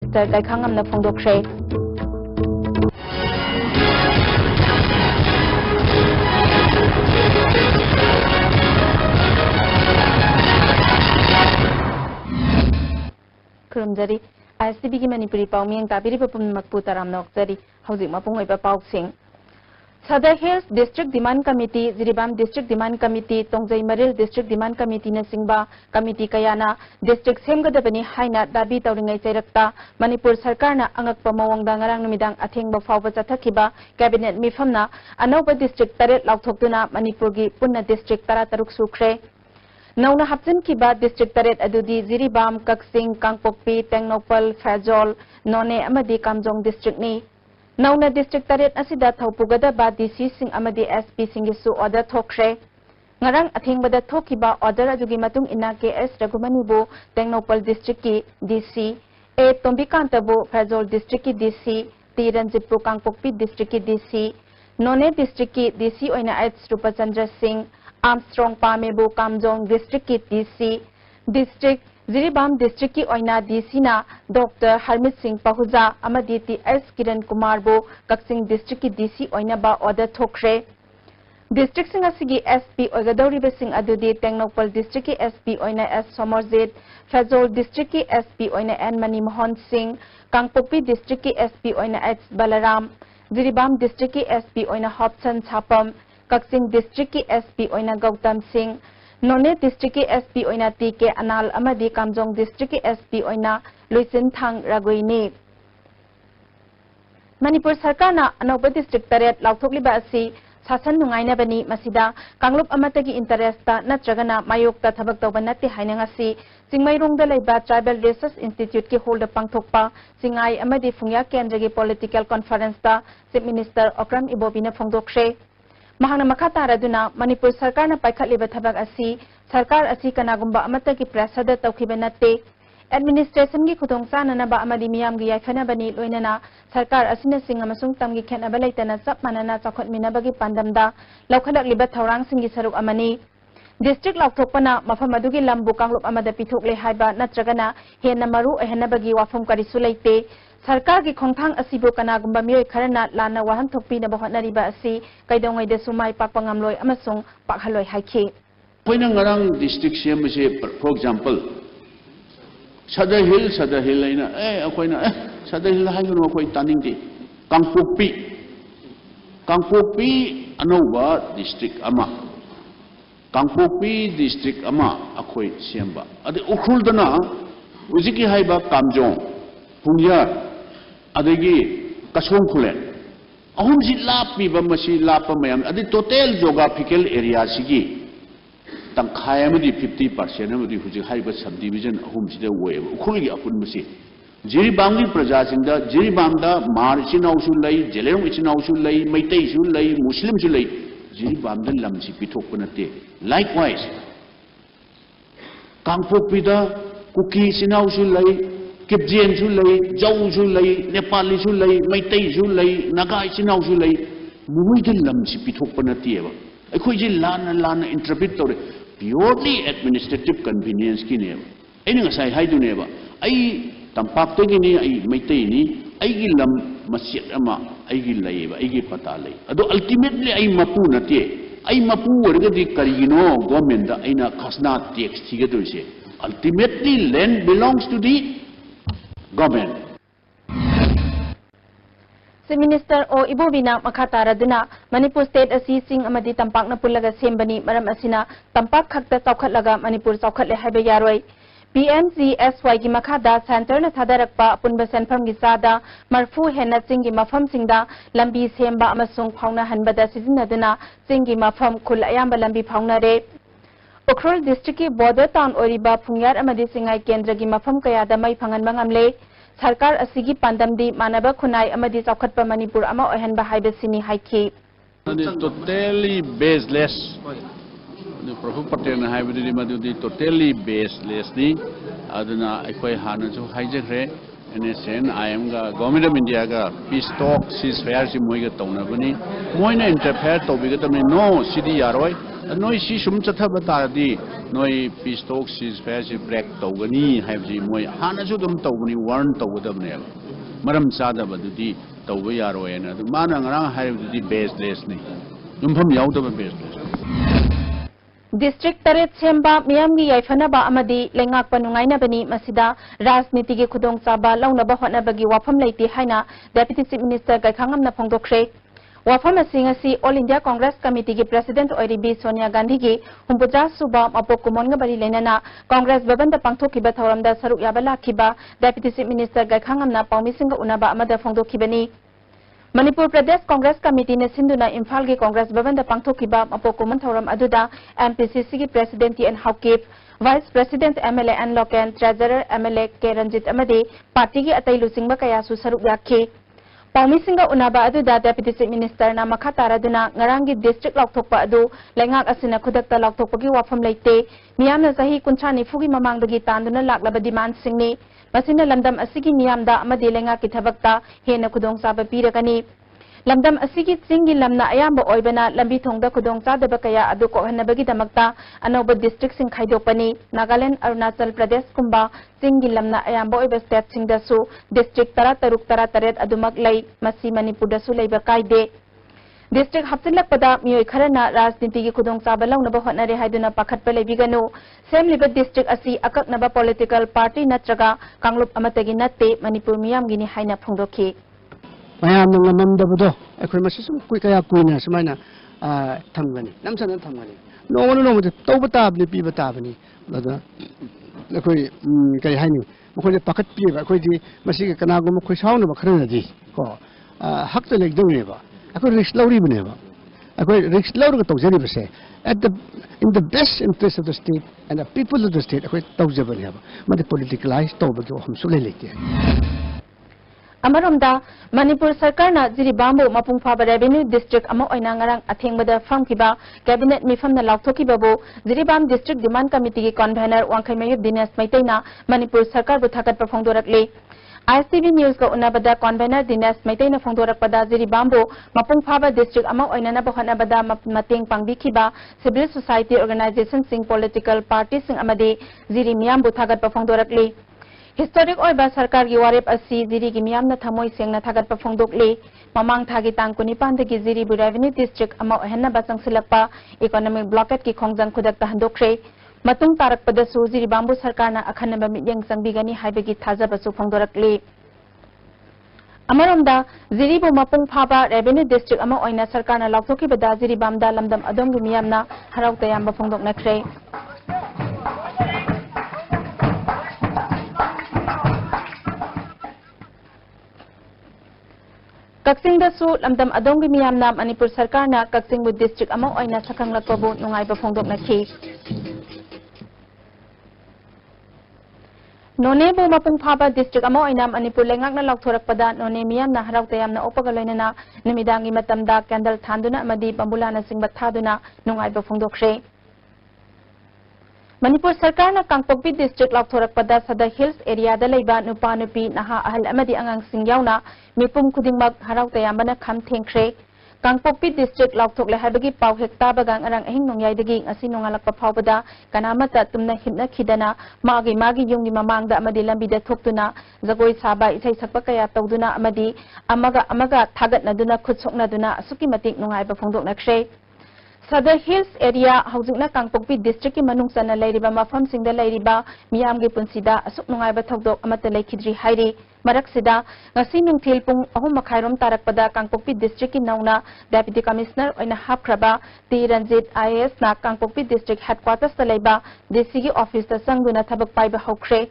Dr. Laikhangamna Phongdokre. Kurumjari ISTB ki Manipuri Pauming Tabiri Papum Makputaram Nokjari Housing Mapung Iba Pausing Sadar Hills District Demand Committee Ziribam District Demand Committee Tongjai Maril District Demand Committee na Singba Committee Kayana District Semgadabani Haina Dabi Tauringai Chairakta Manipur Sarkarna Angak Pamawangda Ngarang Numidang Athengba Fawba Chathakiba Cabinet Mifamna Anauba District Taret Lauthoktuna Manipurgi Punna District Tarataruk Sukre Nauna Hapsin Kiba District Taret Adudi Ziribam Kaksing Kangpokpi Tengnopal Fajol None Amadi Kamjong District ni Nauna District Taret Asida Thopugada ba DC Sing Amadi SP Singisu Order Thokre Ngarang Athingbada Thokiba Order Adugi Matung Ina KS Ragumanibu Tengnopal District ki DC A Tombikantabo Fajol District ki DC T Ranjitpur Kangpokpi District ki DC None District ki DC Oina H Rupachandra Singh Armstrong Pamebu Kamjong District ki DC District Ziribam District ki Oina DC na Dr. Harmit Singh Pahuja Amadi TS Kiran Kumar Bo Kaksing District ki DC Oina ba Order Thokre District Sing asigi SP Oigadori Besing Adudi Tengnopal District ki SP Oina S Somerset Fazol District ki SP Oina N Mani Mohan Singh Kangpokpi District ki SP Oina H Balaram Ziribam District ki SP Oina Hobson Chapam Kaksing District ki SP Oina Gautam Singh None District ki SP Oina TK Anal Amadi Kamjong District ki SP Oina Luisin Thang Ragoini Manipur Sarkarna Anauba District Taret Lauthokliba asi Sasan Nungaina Bani Masida Kanglup Amatagi Interesta Natragana Mayokta Thabak Tauba Natti Hainangasi Singmairongda Laiba Tribal Research Institute ki hold pangthokpa Singai Amadi Phungya Kendragi Political Conference ta Chief Minister Okram Ibobina Phongdokre Mahangna Makataraduna Manipur Sarkarna Paikhatliba Thabak asi Sarkar asi kanagumba Amatagi Prasada Tawkhiba Natte Administration ki khudongchana na ba amadi miyam gi yaifana bani loinana sarkar asina sing amasung tamgi khenaba leitana chap manana chakhot minabagi pandamda laukhadak liba thaurang singi saruk amani district lauthokpana mafam adugi lambu kanglup amada pithokle haiba natragana henna maru ehenabagi wafam karisu leite sarkar gi khongthang asibu kanagumba miyoi kharana lana waham thokpi na bahonari ba asi kaidongai de sumai pakpangamloi amasung pakhaloi haikhi poina ngarang district semse for example Sadar Hill aina akoina Sadar Hill haigunu akoi taning Kangpokpi Anova district ama akoi semba ade ukhuldana ujiki haiba Kamjong Pungyar adegi Kasong Khulen ahum si lapi ba masi lapa mayam ade total geographical area sigi Tangkaya mudi 50% mudi hujik haiba subdivision ahum sida way ukhulgi apun masi Jiribam ni praja singda Jiribam da mar chinau su lai Jelerong chinau su lai Maitai su lai Muslim su lai Jiribam da lam si pithok panate likewise Kangpokpi da Kuki chinau su lai Kipjen su lai Jau su lai Nepali su lai Maitai su lai Naga chinau su lai mui da lam si pithok panate ba akhoi ji lana interpret tore purely administrative convenience ki ne ai nga sai hai du ne ba ai tampak te gi ni ai maitai ni ai gi lam masjid ama ai gi lai ba ai gi pata lai ado ultimately ai mapu na te ai mapu warga di karino government da aina khasna tax thiga do se ultimately land belongs to the government Minister O Ibobina Makataraduna Manipur State asi sing amadi tampak na pulaga sembani maram asina tampak khakta chaukhatlaga Manipur chaukhatle haiba yaroi PMGSY gi makhada center na thadarakpa apunba senfam gi sada marfu henna chingi mafam singda lambi semba amasung phauna hanbada sizinaduna chingi mafam khul ayamba lambi phauna re Ukhrul district ki border town oriba Phungyar amadi singai kendra gi mafam kayada mai phangan mangamle Sarkar asigi pandamdi manaba khunai amadi chaukhatpa Manipur ama ohenba haibasini haiki totally baseless the Prabhu Patel haibadi madudi totally baseless ni aduna aikoi hana jo haijakre NSN IM ga government of India ga peace talk ceasefire si moi ga tawna bani moina interfere tawbiga tamni no sidi yaroi नोई सी सुम चथब तारदी नोई piece talk ceasefire से break तौगनी हाइबजी मोय हानासु दुम तौबनी warn तौगदबने मरम चादबदुदी तौब यारोयना माना ngara हाइबदुदी baseless नि युमफम याउदब baseless District Taret Semba Miami Yaifanaba Amadi Lengak Panungaina Bani Masida Rajniti gi Khudong Chaba Launaba Hotnabagi Wafam Leiti Haina Deputy Chief Minister Gaikangam na Phongdokre Wafam Asingasi All India Congress Committee gi President Oiribi Sonia Gandhi gi Humpuja Suba Mapok Kumonga Bari Lenana Congress Babanda Pangthokiba Thoramda Saruk Yabala Kiba Deputy Chief Minister Gaikangam na Paumisinga Unaba Amada Phongdokibani Manipur Pradesh Congress Committee ne Sinduna Imphal gi Congress Bhavanda Pangthokiba Mapokuman Thoram aduda MPCC gi President T.N. Haukip Vice President MLA N. Loken Treasurer MLA K. Ranjit Amadi Party gi Atai Lusingba Kaya su saruk yakhi Paumisinga Unaba aduda Deputy Chief Minister na makha taraduna ngarangi district lokthokpa adu lengak asina khudakta lokthokpagi wafam leite miyamna sahi kunchani fugi mamangdagi tanduna laklaba demand singni Masina Lamdam Asigi Miyamda Amadi Lenga Kitavakta Hena Kudong Saba Pirakani Lamdam Asigi Singi Lamna Ayamba Oibana Lambi Thongda Kudong Sada Bakaya Aduko Hanabagi Damakta Anoba District Sing Kaidopani Nagaland Arunachal Pradesh Kumba Singi Lamna Ayamba Oiba State Singdasu District Tarataruk Tarataret Adumak Lai Masi Manipudasu Laiba Kaide District Hapsinlakpada Miyoi Kharana Rajniti gi Khudong Chaba Launaba Hotnare Haiduna Pakhatpa Leibiganu Semliba District Asi Akaknaba Political Party Natraga Kanglup Amatagi Natte Manipur Miyam Gini Haina Phongdokhi Mayam ngamamdabdo akhoi masisum kui kaya kuina sumaina thamgani namsana thamgani no tawba tabni piba tabni lada akhoi kai haini mkhoi pakhat piba akhoi di masi kanagum khoi sauna ba kharana di ko hakta lekdone ba akhoi risk lauri bane ba akhoi risk lauri ka tawjari base in the best interest of the state and the people of the state akhoi tawjabani ba made politicalize tawba ki hum sule lekte Amaromda Manipur Sarkar na Jiribambu Mapungphaba Revenue District amo oina ngarang athengbada famkiba cabinet mifamna lauthokibabu Jiribam District Demand Committee gi convener Wangkhaimayut Dinesh Maitaina Manipur Sarkar bu thakat phongdorakle ICB News ko unabada convener Dinesh Maitaina phongdorakpada Jiribambu Mapungphaba District amo oina na bahonabada mateng pangbikhiba civil society organization sing political parties sing amadi Jiri Miyam bu thakat phongdorakle Historic Oiba Sarkar gi warep asi Jiri gi miyamna thamoi sengna thagat pa phongdokle mamang thagi tang kunipan gi Jiri bu revenue district ama henna ba changsilakpa economic blockade ki khongjang khudak ta handokre matung tarak pada su Jiri Bambu Sarkar na akhanna ba mityang changbigani haibagi thajaba su phongdorakle Amaromda Jiri bu mapung phaba revenue district ama oina Sarkar na lakthoki bada Jiri Bamda lamdam adom gi miyamna harau tayam ba phongdoknakre Kaksing dasu lamdam adongi miyamna Manipur Sarkar na Kaksing bu district among oina sakang lakpabu nungai ba phongdoknakhi None bu Mapungphaba district among oina Manipur lengak na lakthorakpada none miyamna harau tayamna opagaloinana nimidangi matamda candle thanduna amadi pambulana singbat thaduna nungai ba phongdokre Manipur Sarkar na Kangpokpi District lakthorakpada Sada Hills area da leiba nupa nupi naha ahal amadi angang singyauna mipum khudingmak harau tayambana kham thengkhre Kangpokpi District lakthokle habagi pau hekta bagang arang ahing nongyai asi nongalakpa phawbada kanamata tumna himna khidana magi yungi mamangda amadi lambida thoktuna jagoi saba isai sakpa kaya tawduna amadi amaga thagatnaduna khutsoknaduna asuki matik nongai ba phongdoknakhre Sada Hills area haujungna Kangpokpi district ki manungsana leiriba mafam singda leiriba miyam gi punsida asuk nungai ba thokdok amata leikhidri hairi maraksida ngasi nungthil pung 3:30 tarakpada Kangpokpi district ki nauna deputy commissioner oina hapkraba T Ranjit IAS na Kangpokpi district headquarters ta leiba DCG office ta sangduna thabak paiba hokre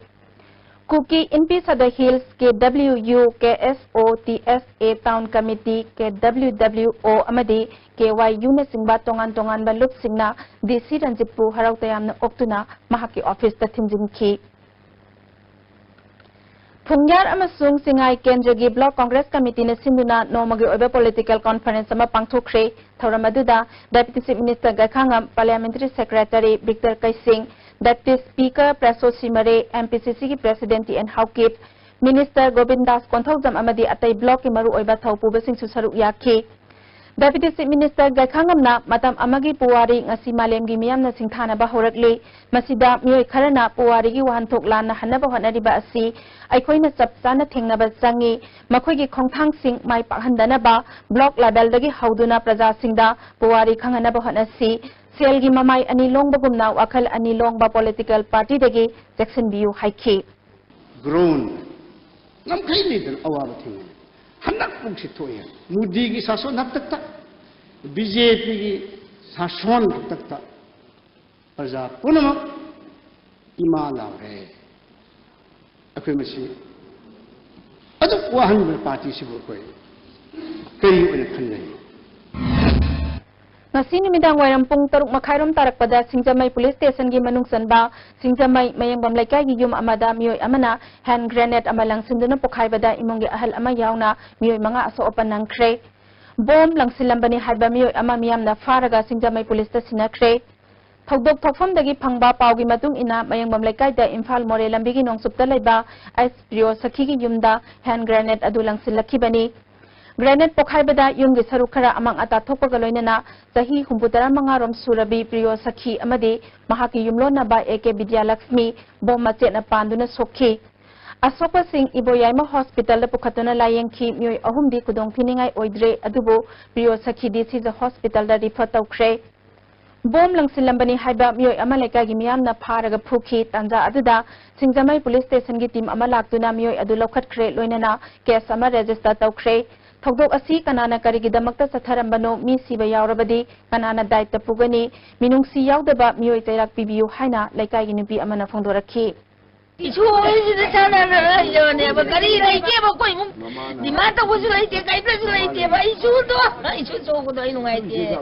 Kuki NP Sada Hills KWU KSOTSA Town Committee KWWO amadi KYU na singba tongan ba lup singna DC Ranjitpu harau tayamna oktuna mahaki office ta thimjingki Phungyar amasung Singai Kendragi Block Congress Committee na sinduna nomagi oiba political conference ama pangthokre thoramaduda Deputy Chief Minister Gakhangam Parliamentary Secretary Victor Kaising Deputy Speaker Preso Simare MPCC ki President T.N. Haukip Minister Govindas Konthaujam amadi atai block ki maru oiba thaupu basing su saruk yakhi Deputy Chief Minister Gaikhangamna matam amagi puwari ngasi malemgi miyamna singthanaba horakli masida miyoi kharana puwarigi wahanthok lanna hanaba honariba asi aikoina chapchana thengnaba changi makhoigi khongthangsing mai pakhandanaba block level dagi hauduna praja singda puwari khanganaba honasi selgi mamai ani longbagumna wakhal ani longba political party dagi Jackson Biu haiki grown nam khaili dan awaba thing hanak pungsi thoya mudi gi sason hakta BJP gi sason hakta praja punama ima lawre akhoi masi adu wahan party sibu koi kari oina khanai ngasi numidang wairam pung 6:30 tarakpada Singjamai Police Station gi manung sanba Singjamai mayangbam laikai gi yum amada mioi amana hand grenade amalang sinduna pokhaibada imong gi ahal ama yauna mioi manga aso opan nangkre bom langsilambani haiba mioi ama miyamna faraga Singjamai Police Station kre thogdok thokfam dagi phangba pawgi matung ina mayangbam laikai da Imphal More lambi gi nongsupta laiba Prio Sakhi gi yumda hand grenade adu langsilakhibani Granite Pokhaibada Yungi Sarukara among Ata Topagaloinana, Sahi Humbutara Mangarom Surabi, Prio Sakhi Amadi, Mahaki Yumlona by Eke Vidya Lakshmi, Bomachena Panduna Soki. Asopa Singh Iboyaima Hospital, the Pukatuna Layanki, Mui Ahumdi Kudong Tiningai Oidre, Adubo, Prio Sakhi, this is a hospital that referred to Kre. Bom Langsilambani Haiba, Mui Amaleka Gimiamna Paraga Puki, Tanza Aduda, Singjamai Police Station Gitim Amalaktuna, Mui Adulokat Kre, Loinana, Kesama Register Kre. Thogdok asi kanana karigidamakta satharambano mi siba yaurabadi kanana daita pugani minungsi yaudaba mioi tairak pibiu haina laikai gi nupi amana phongdorakhi isu isi chana na yo ne ba kari rai ke ba koi mum dimata busu lai te kai presu lai te ba isu so ko doi nungai te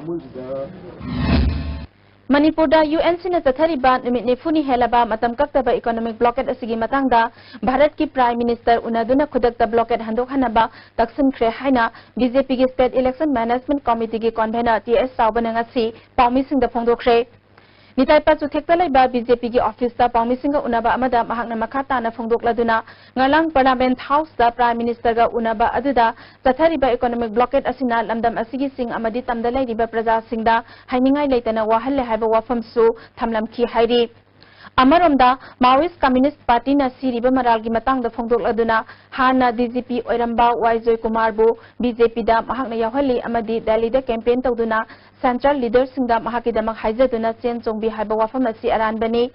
Manipurda UNC na tathariba numit nefuni helaba matam kaktaba economic blockade asigi matangda Bharat ki Prime Minister unaduna khudakta blockade handok hanaba taksin khre haina BJP gi State Election Management Committee gi convener TS Saubana ngasi paumi singda phongdokre Nitai pa chuthekta laiba BJP gi office ta paumi singa unaba amada mahakna makhata na phongdokladuna ngalang Parliament House da Prime Minister ga unaba aduda tathariba economic blockade asina lamdam asigi sing amadi tamdalai riba praja singda hainingai leitana wahalle haiba wafamsu thamlamki hairi Amaromda Maoist Communist Party na siriba maralgi matangda phongdokladuna hana DGP oiramba Joy Kumar bu BJP da mahakna yawhali amadi Delhi da campaign tawduna Central leaders singda mahakidamak haijaduna chen chongbi haiba wafam asi aranbani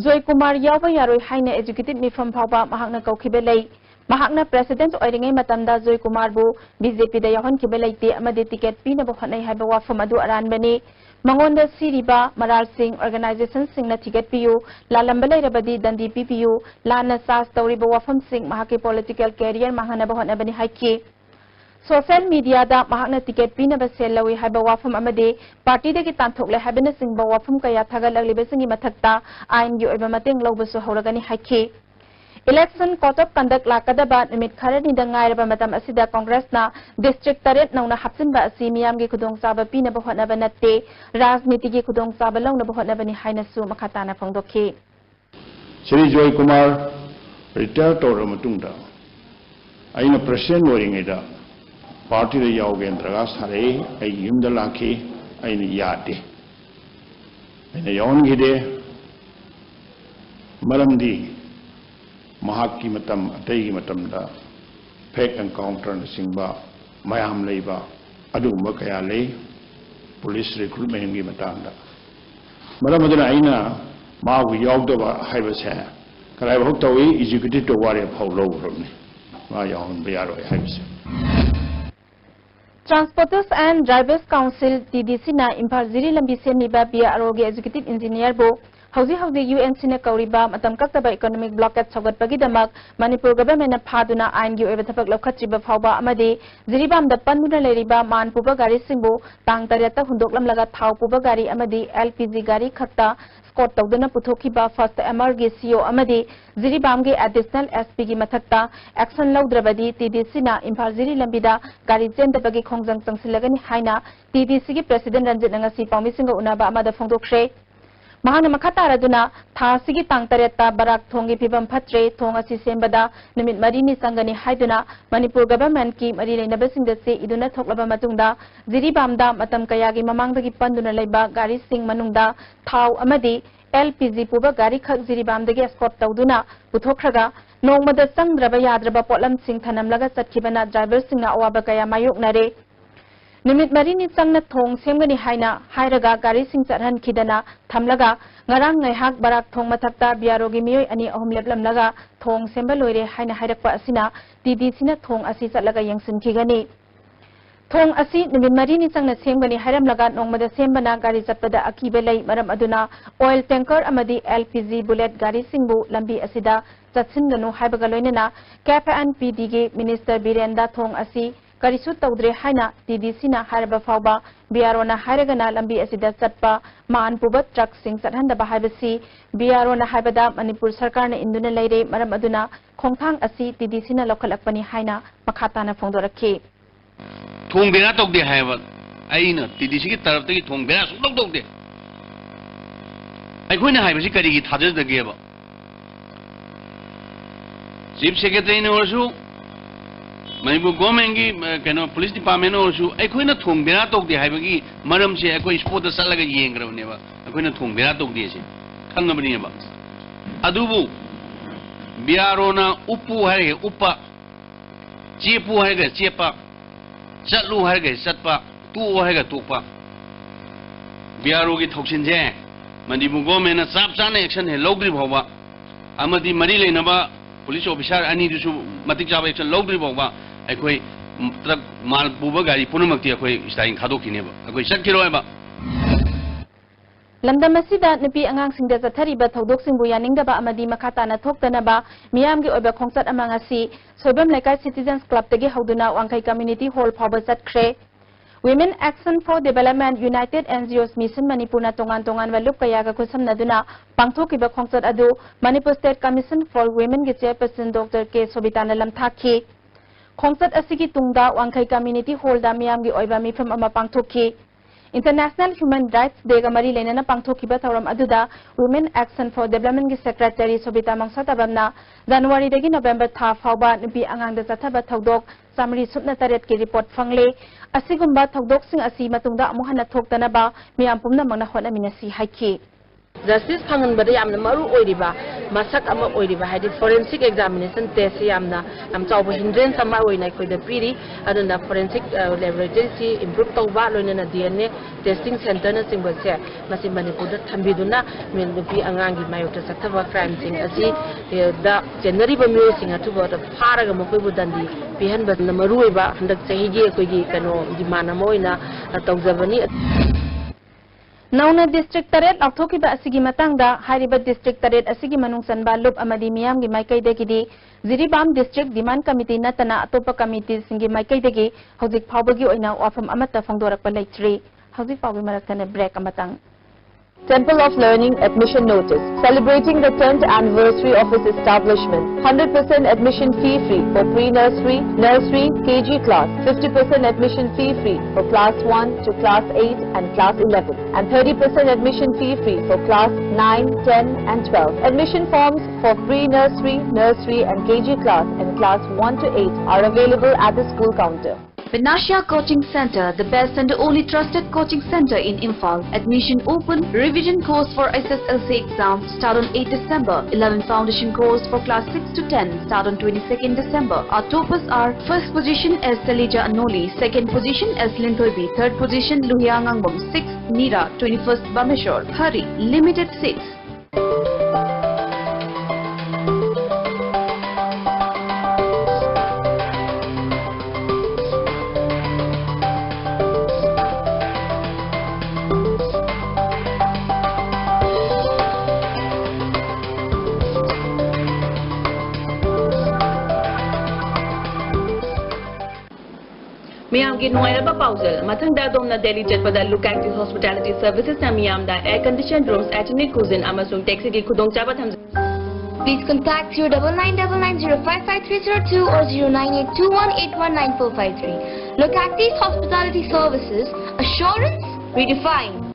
Joy Kumar yawa yaroi haina executive mifam phawba mahakna kaukibelei mahakna president oiringai matamda Joy Kumar bu BJP da yahon kibelaite amadi ticket pina bo khanai haiba wafam adu aranbani Mangonda Siriba Maral Singh organization Singh na ticket piyu lalambalai rabadi dandi pipiyu lana sas tawriba wafam Singh mahaki political career mahana bahana bani haiki social media da mahakna ticket pina ba selawi haiba wafam amade party da ki tanthokle habena Singh ba wafam kaya thagalagli besingi mathakta ain gi oiba mateng lawbasu horagani haiki Election Court of Conduct lakadaba numit kharani da ngairaba matam asida Congress na district taret nauna hapsinba asi miyam gi khudong saba pina ba hotnaba natte rajniti gi khudong saba launa ba hotnaba ni hainasu makhatana phongdokhi Shri Joy Kumar retire to ramatungda aina president oringeda party da yaugendra sare ai yumda lakhi aina yade aina yawn gide malamdi Mahaki matam ategi matam da fake encounter na singba mayam leiba adugumba kaya lei police recruitment gi matanda maramudana aina magu yawdaba haibase kalai bhok tawi executive to ware phawlo romni ma yawn bayaro haibase Transporters and Drivers Council TDC na Imphal Ziri lambi semniba bia aroge executive engineer bo Hauzi UNC na kauriba matam kaktaba economic blockade sagatpagi damak Manipur government na phaduna ain gi oiba thapak lokhatriba phawba amadi Ziribam da panmuna leriba man puba gari singbu tang tareta hundoklam laga thau puba gari amadi LPG gari khakta scot tawduna puthokhiba first MR gi CO amadi Ziribam gi additional SP gi mathakta action lawdrabadi TDC na Imphal Ziri lambida gari chendabagi khongjang changsilagani haina TDC gi president Ranjit Ngasi Pawmi singa unaba amada phongdokre mahang makataraduna tha sigi tang taretta barak thongi pibam phatre thong asi sembada numit mari ni sangani haiduna Manipur government ki mari leina basingda se iduna thoklaba matungda Jiribamda matam kayagi mamangdagi panduna leiba gari sing manungda thau amadi LPG puba gari khak Jiribamdagi escort tawduna puthokraga nongmada sangdraba yadraba potlam sing thanamlaga chatkibana driver singna awaba kaya mayoknare Numit marini sangna thong semgani haina hairaga gari sing charhan khidana thamlaga ngarang ngaihak barak thong mathakta biarogi miyoi ani ahum leplamlaga thong semba loire haina hairakpa asina TDC na thong asi chatlaga yangsin khigani thong asi numit marini sangna semgani hairamlaga nongmada sembana gari chatpada akibe lei maram aduna oil tanker amadi LPG bullet gari singbu lambi asida chatsinganu haibaga loinena KPNPD ge minister Birenda thong asi Karisu tawdre haina TDC na haraba fawba BRO na haragana lambi asida chatpa maan puba truck sing sathandaba haibasi BRO na haibada Manipur sarkar na induna leire maram aduna khongthang asi TDC na lokhalakpani haina makhata na phongdorakhi thong bera tokde haiba aina TDC ki taraf tagi thong bera suk tokde ai khoina haibasi kari gi thajaz dage ba chief secretary ne orsu Manipur government ki kano police department orsu ai khoina thong bera tokde haibagi maram se ai sport da salaga yengrabne ba ai khoina thong bera tokde se khangabni ba adubu BRO na upu hai upa chepu hai ga chepa chatlu hai ga chatpa tu hai ga tupa BRO ki thoksin je Manipur government na chap chana action he logri bhawa amadi mari leinaba police officer ani dusu matik chaba action logri bhawa ai truck mal puba gari punamakti ai stain khadokine ba ai sakkiroi ba Lamdam asida nupi angang singda chathariba thodok singbu yaningdaba amadi makhata na thoktanaba miyamgi oiba khongsat amang asi soibam laikai citizens club tagi hauduna wangkai community hall phawba chatkre Women Action for Development United NGOs Mission Manipur na tongan walup kaya ka khusamnaduna pangthokiba khongsat adu Manipur State Commission for Women gi chairperson Dr. K Sobitana lamthakhi khongsat asigi tungda wangkai community hall da miyamgi oiba mifam ama pangthokhi International Human Rights Day ga mari lena pangthokiba thauram aduda Women Action for Development gi secretary Sobita Mangsatabamna January dagi November tha phawba nupi angang da chathaba thodok samri supna taret ki report fangle asigumba thodok sing asi matungda amu hana thoktanaba miyam pumna mangna hona minasi haiki Justice Pangan bada yamna maru oiriba masak ama oiriba hadi forensic examination test yamna am chawba hindren sama oina khoida piri aduna forensic laboratory si improve tawba loina DNA testing center na singba se masi Manipur da thambiduna men nupi angangi mayokta sathaba crime sing asi da January ba myo singa thuba da pharaga mokoi budandi pihan ba na maru oiba handak chahi gi koigi kano dimana moina tawjabani Nauna district taret akthokiba asigi matangda hariba district taret asigi manungsan balup amadi miyamgi maikai degidi Jiribam district demand committee natana atopa committee singi maikai degi hojik phawbagi oina wafam amata phangdorakpa leitri hojik phawbi maraktana break amatang Temple of Learning admission notice celebrating the 10th anniversary of its establishment. 100% admission fee free for pre-nursery, nursery, KG class. 50% admission fee free for class 1 to class 8 and class 11. And 30% admission fee free for class 9, 10 and 12. Admission forms for pre-nursery, nursery and KG class and class 1 to 8 are available at the school counter. Vinashya Coaching Center, the best and only trusted coaching center in Imphal. Admission open. Revision course for SSLC exam start on 8 December. 11 foundation course for class 6 to 10 start on 22nd December. Our toppers are first position as Salija Anoli, second position as Lintoibi, third position Luhiangangbom, 6th Nira, 21st Bameshwar. Hurry, limited seats. Miyam ki nuwairaba pausal mathangda domna Delhi chatpada Lucactive Hospitality Services na miyam da air conditioned rooms, ethnic cuisine amasung taxi ki khudongchaba thamja. Please contact 0999055302 or 0982181943. Lucactive Hospitality Services, assurance redefined.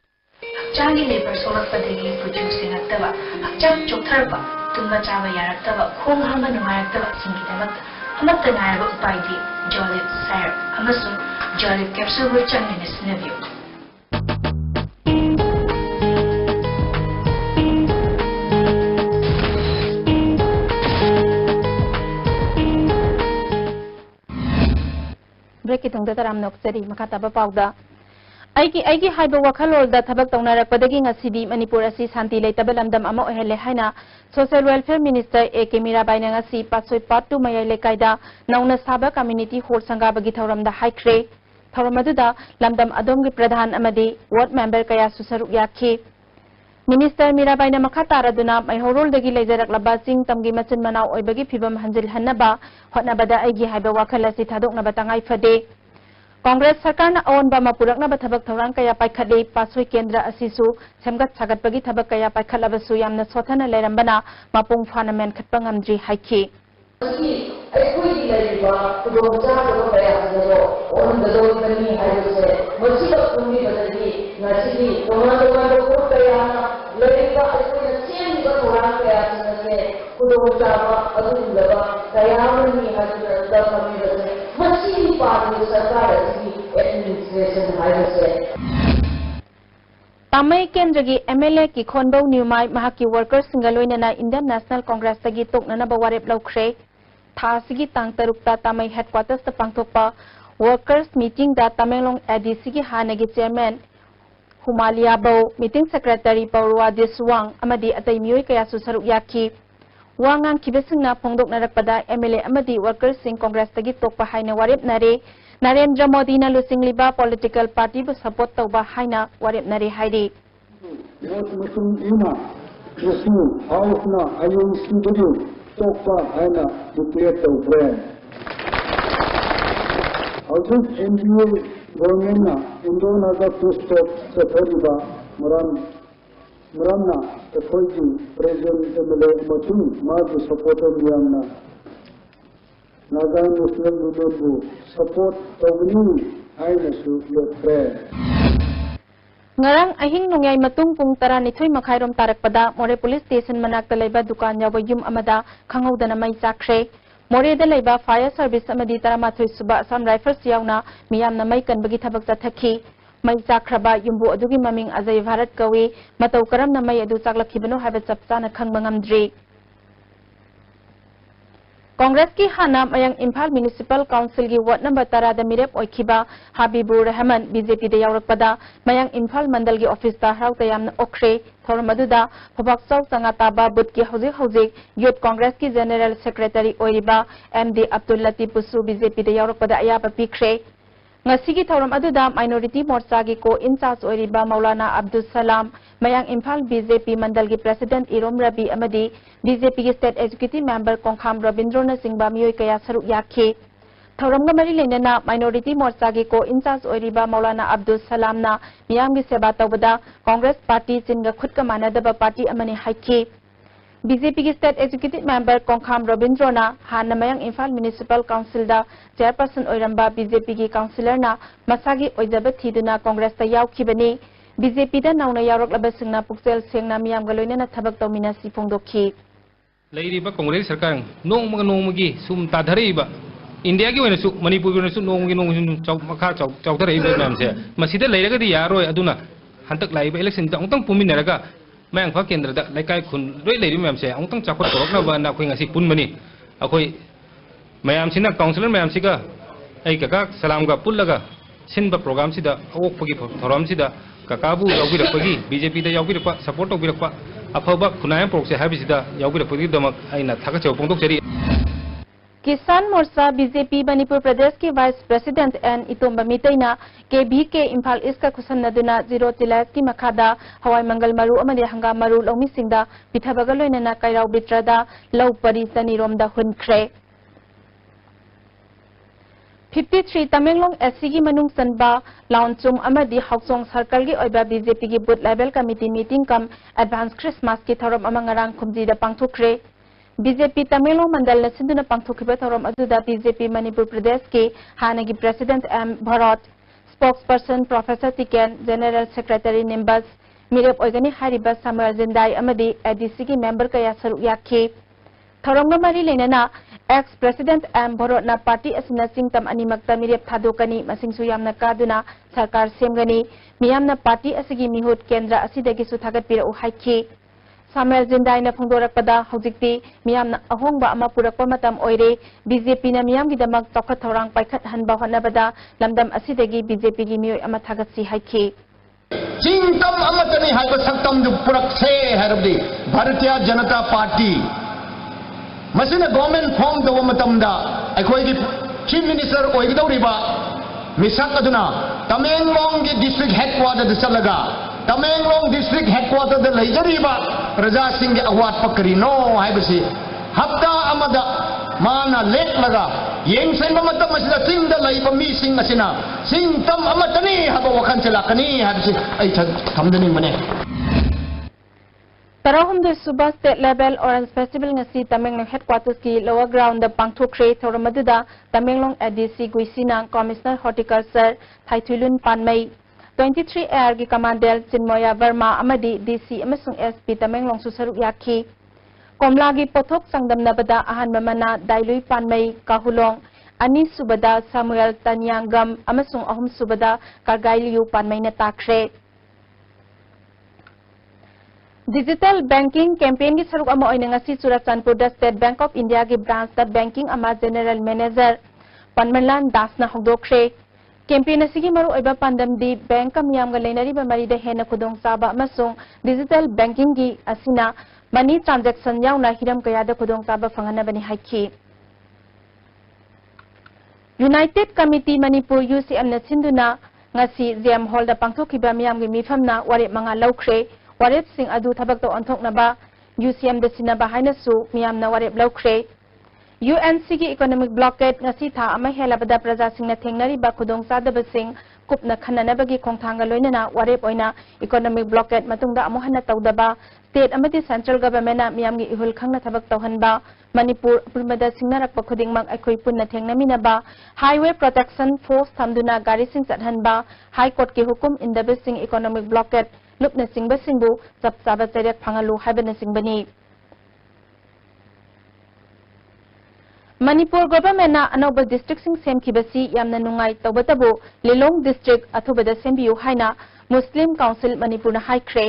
हक्चांगी labour सोलकपदगी कुचुसिंगक्तबा हक्चांग चोथरबा तुम्बा चाबा यारक्तबा खोंग हांगा नुंगारक्तबा सिंगिदमक्ता अमत्ता नायबा उपायदि जॉलिब सायर अमसुंग जॉलिब कैप्सूल बु चंगने सिनबियो ब्रेक की तुंगदा तराम नोक्सरी मखाताबा पाउदा आईगी हाइबा वखलोलदा थबक तौनारकपदगी ngasibi Manipur asi santi leitaba lamdam ama ohele haina Social Welfare Minister A.K. Mirabai na ngasi Patsoi Part 2 mayai lekaida nauna saba community hall sangabagi thauramda haikre thauramadu lamdam adomgi pradhan amadi ward member kaya susaruk yakhi Minister Mirabai na makataraduna may horoldagi leijarak sing tamgi machin manaw oibagi phibam hanjil hannaba hotnabada aigi haiba wakhalasi thadok na batangai fade Congress Sarkar na awan ba mapurak na bathabak thauran kaya paikhatli Pasoi Kendra asisu semgat sagatpagi thabak kaya paikhatlabasu yamna sothana lerambana mapung phana men khatpa ngamdri haiki Tamai Kendragi MLA ki Khonbau Newmai Mahaki workers Singaloinana Indian National Congress tagi toknana bawarep laukre Thasigi tang tarukta Tamai headquarters ta pangthokpa workers meeting da Tamelong ADC ki hanagi chairman Humalia Bau meeting secretary Paurwa Deswang amadi atai mioi kaya susaruk yaki Wangang kibesingna pongdok narakpada MLA amadi workers sing Congress tagi tokpa haina warep nare Narendra Modi na lusing liba political party bu support tauba haina warep nare haidi Muslim ina Muslim house na ayung studio tokpa haina declare taubre Houses NGO government na Indona da stop sathariba Muramna Tafoji President MLA Matu Madu supporter Myanmar Nagan Muslim Movement support Tawni Ainasu Prayer. Ngarang ahing nungyay matung pung tara nitoy makhairom tarakpada More Police Station manakta layba dukan yawa yum amada khangawda na may sakre. More da layba Fire Service amadi tara mathoy suba Assam Rifles yawna miyam na may kanbagi thabak sa thaki. May sakraba yumbu adugi maming Azay Bharat kawi mataw karam na may adu saklakhibano habat sapsa na khang mangamdri. Congress ki hana mayang Imphal Municipal Council ki ward number tara da mirep oikhiba Habibur Rahman BJP de yaurakpada mayang Imphal Mandal ki office ta harau tayam na okre thoramaduda phobak chau sangata ba but ki hozik Youth Congress ki General Secretary oiriba MD Abdul Latif Pusu BJP de yaurakpada ayaba pikre Ngasigi thoram aduda minority morcha gi ko in charge oiriba Maulana Abdul Salam mayang Imphal BJP Mandal gi President Irom Rabi amadi BJP gi State Executive Member Kongkham Rabindrona Singhba miyoi kaya saruk yakhi thoram ga mari lenana minority morcha gi ko in charge oiriba Maulana Abdul Salam na miyam gi seba tawbada Congress Party singa khudka manadaba party amani haikhi BJP ki State Executive Member Kongkham Rabindrona hana mayang Imphal Municipal Council da chairperson oiramba BJP ki councillor na masagi oijaba thiduna Congress ta yaukhibani BJP da nauna yauroklaba singna puksel sengna miyam ga loinana thabak tawmina si phongdokhi Leiriba Congress sarkar nongmagi sum tadhariba India ki oina su Manipur ki oina su nongmagi makha chawtharaiba namse masida leiragadi yaroi aduna hantak laiba election ta ongtang puminaraga Mayang Phak Kendra da laikai khun roi leiri mayam se ongtang chakot korokna ba na khoi ngasi punmani akhoi mayam sina councilor mayam siga ai kaka salam ga pullaga sinba program sida okpagi thoram sida kakabu yawbirakpagi BJP da yawbirakpa support yawbirakpa afaba khunayam prokse habisida yawbirakpagi damak aina thakachaw pongdokchari Kisan Morcha BJP Manipur Pradesh ki Vice President N Itomba Mitaina KBK Imphal East ka khusan naduna zero tilas ki makhada Hawai Mangal Maru amadi hanga maru lomi singda pithabaga loinana kairau bitrada lau pari taniromda hunkhre 53 Tamenglong SC ki manung sanba launchum amadi hausong circle gi oiba BJP ki booth level committee meeting kam advance Christmas ki thorom amangarang khumji da pangthokre BJP Tamenglong Mandal na sinduna pangthokhiba thorom aduda BJP Manipur Pradesh ke hanagi President M Bharat, Spokesperson Professor Tiken, General Secretary Nimbas, मिरेप ओइगनी हारिबा Samuel जिंदाई अमदी ADC की member कया सरुक याखी थौरंग मरी लेना एक्स प्रेसिडेंट एम भरोटना पार्टी असना चिंगतम अनिमक्ता मिरेप थादोकनी मसिंगसु यामना कादुना सरकार सेमगनी मियामना पार्टी असगी मिहुत केंद्र असिदगी सु थागतपिरउ हाइखी सामुएल जिंदाई ना फोंदोरकपदा हौजिक्ति मियामना अहोंगबा अमा पुरकपा मतम ओइरे बीजेपी ना मियामगिदमक चौखत थौरांग पाइखत हनबा होनबदा लमदम असिदगी बीजेपी की मियोय अमा थागतसी हाइखी चिंतम अमतनी हाइब सक्तम जो पुरकसे हरबदी Bharatiya Janata party मसिना government form दो मतमदा अखोइगी चीफ मिनिस्टर ओइगदौरिबा मिसक अदुना तमेंगलोंग की डिस्ट्रिक्ट हेडक्वार्टर चलगा तमेंगलोंग डिस्ट्रिक्ट हेडक्वार्टर लेजरीबा प्रजा सिंह अवाट पकरीनो हाइबसी हफ्ता अमदा माना लेट लगा येंगसेन मतम मसिदा चिंगदा लैबा मी सिंग असिना सिंग तम अमतनी हब वखन चलाकनी हाइबसी ऐ थमदनी मने Tarahumde Suba State Level Orange Festival ngasi Tamenglong Headquarters ki lower ground the Pangthokre Thoramaduda Tamenglong ADC Guisinang Commissioner Horticulture Thaithulun Panmei 23 AR ki Commander Chinmoya Verma Amadi DC amasung SP Tamenglong Susaruk Yaki Komla gi Pothok Sangdamnabada Ahan Mamana Dailui Panmei Kahulong Ani Subada Samuel Tanyangam amasung Ahum Subada Kargailiu Panmei na takre Digital banking campaign की सरुक अमा ओइना ngasi Churachandpur da State Bank of India की branch da banking ama general manager Panmanlan Das na hongdokre campaign asigi maru oiba pandam di bank kam yam ga leinari ba mari da hena khudong saba amasung digital banking gi asina money transaction yauna hiram kaya da khudong saba phangana bani haiki United Committee Manipur UCM na sinduna ngasi JM Hall da pangthokhiba miyam gi mifamna wari manga laukre Warep sing adu thabak to anthok naba UCM de sinaba haina su miyam na warep laukre UNC ki economic blockade ngasi tha ama helabada praja sing na thengnari ba khudong sadaba sing kupna khanana bagi khongthanga loinana warep oina economic blockade matungda amohana tawdaba state amati central government na miyam gi ihul khangna thabak tawhanba Manipur pulmada singnarak pa khudingmak akhoi punna thengnamina ba highway protection force thamduna gari sing chathanba high court ki hukum indaba sing economic blockade lupna singba singbu chap chaba charak phangalu haibana singbani Manipur government na anoba district sing semkhibasi yamna nungai tawbatabu Lilong district athubada sembiu haina Muslim Council Manipur na haikre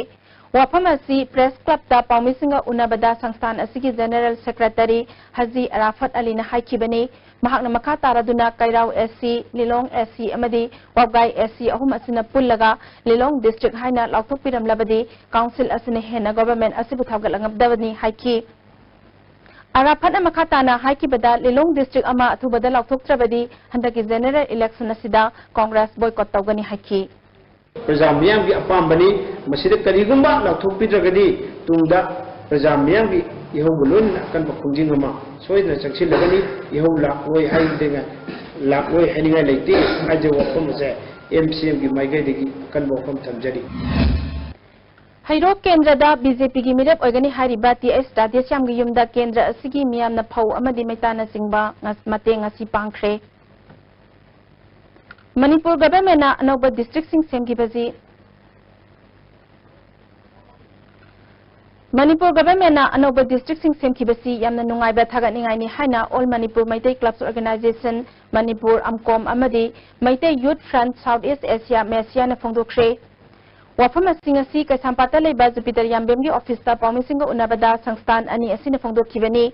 wafam asi press club ta pawmisinga unabada sangstan asigi general secretary Haji Arafat Ali na haikibani mahakna makha taraduna Kairau SC Lilong SC amadi Wabgai SC ahum asina pullaga Lilong district haina lauthok piram labadi council asina hena government asibu thawgalangabdawani haiki Arafat makha tana haikibada Lilong district ama athubada lauthok trabadi handaki general election asida congress boycott tawgani haiki प्रजा मियाम की अपाम्बनी मसीद करीगुम्बा लाथोपीद्रगदी तुंगदा प्रजा मियाम की इहो बुलोन कन बखुंजिंग अमा सोइदना चक्सी लगनी इहो लाकोय हाइदेगा लाकोय हनिगा लेती आजे वफम से एमसीएम की माइगेदगी कन बखम थमजरी Hairo Kendra da BJP gi mirep oigani hariba TS Radhyacham gi yumda Kendra asigi miyam na phau amadi maitana singba ngasmate ngasi pangkhre Manipur government na anoba district sing semgibaji Manipur government na anoba district sing semgibasi yamna nungai ba thagat ningai ni haina all Manipur Maitai Clubs Organization Manipur Amkom amadi Maitai Youth Front Southeast Asia Mesia na phongdokre wafam asinga si kaisampata leiba Jupiter Yambem gi office ta pawmisinga unabada sangstan ani asina phongdokhibani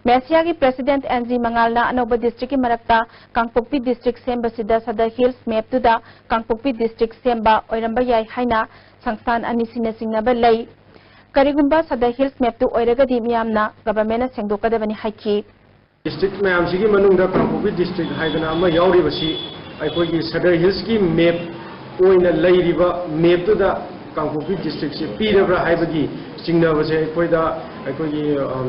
Mesia ki President NG Mangalna anoba district ki marakta Kangpokpi district semba sida Sadar Hills map tu da Kangpokpi district semba oiramba yai haina sangstan ani sina singnaba lei karigumba Sadar Hills map tu oiragadi miyamna government na sengdokadabani haiki district mayam sigi manungda Kangpokpi district haidana ama yauribasi aikoi ki Sadar Hills ki map oina leiriba map tu da Kangpokpi district se pirabra haibagi singnabase koida अखोगी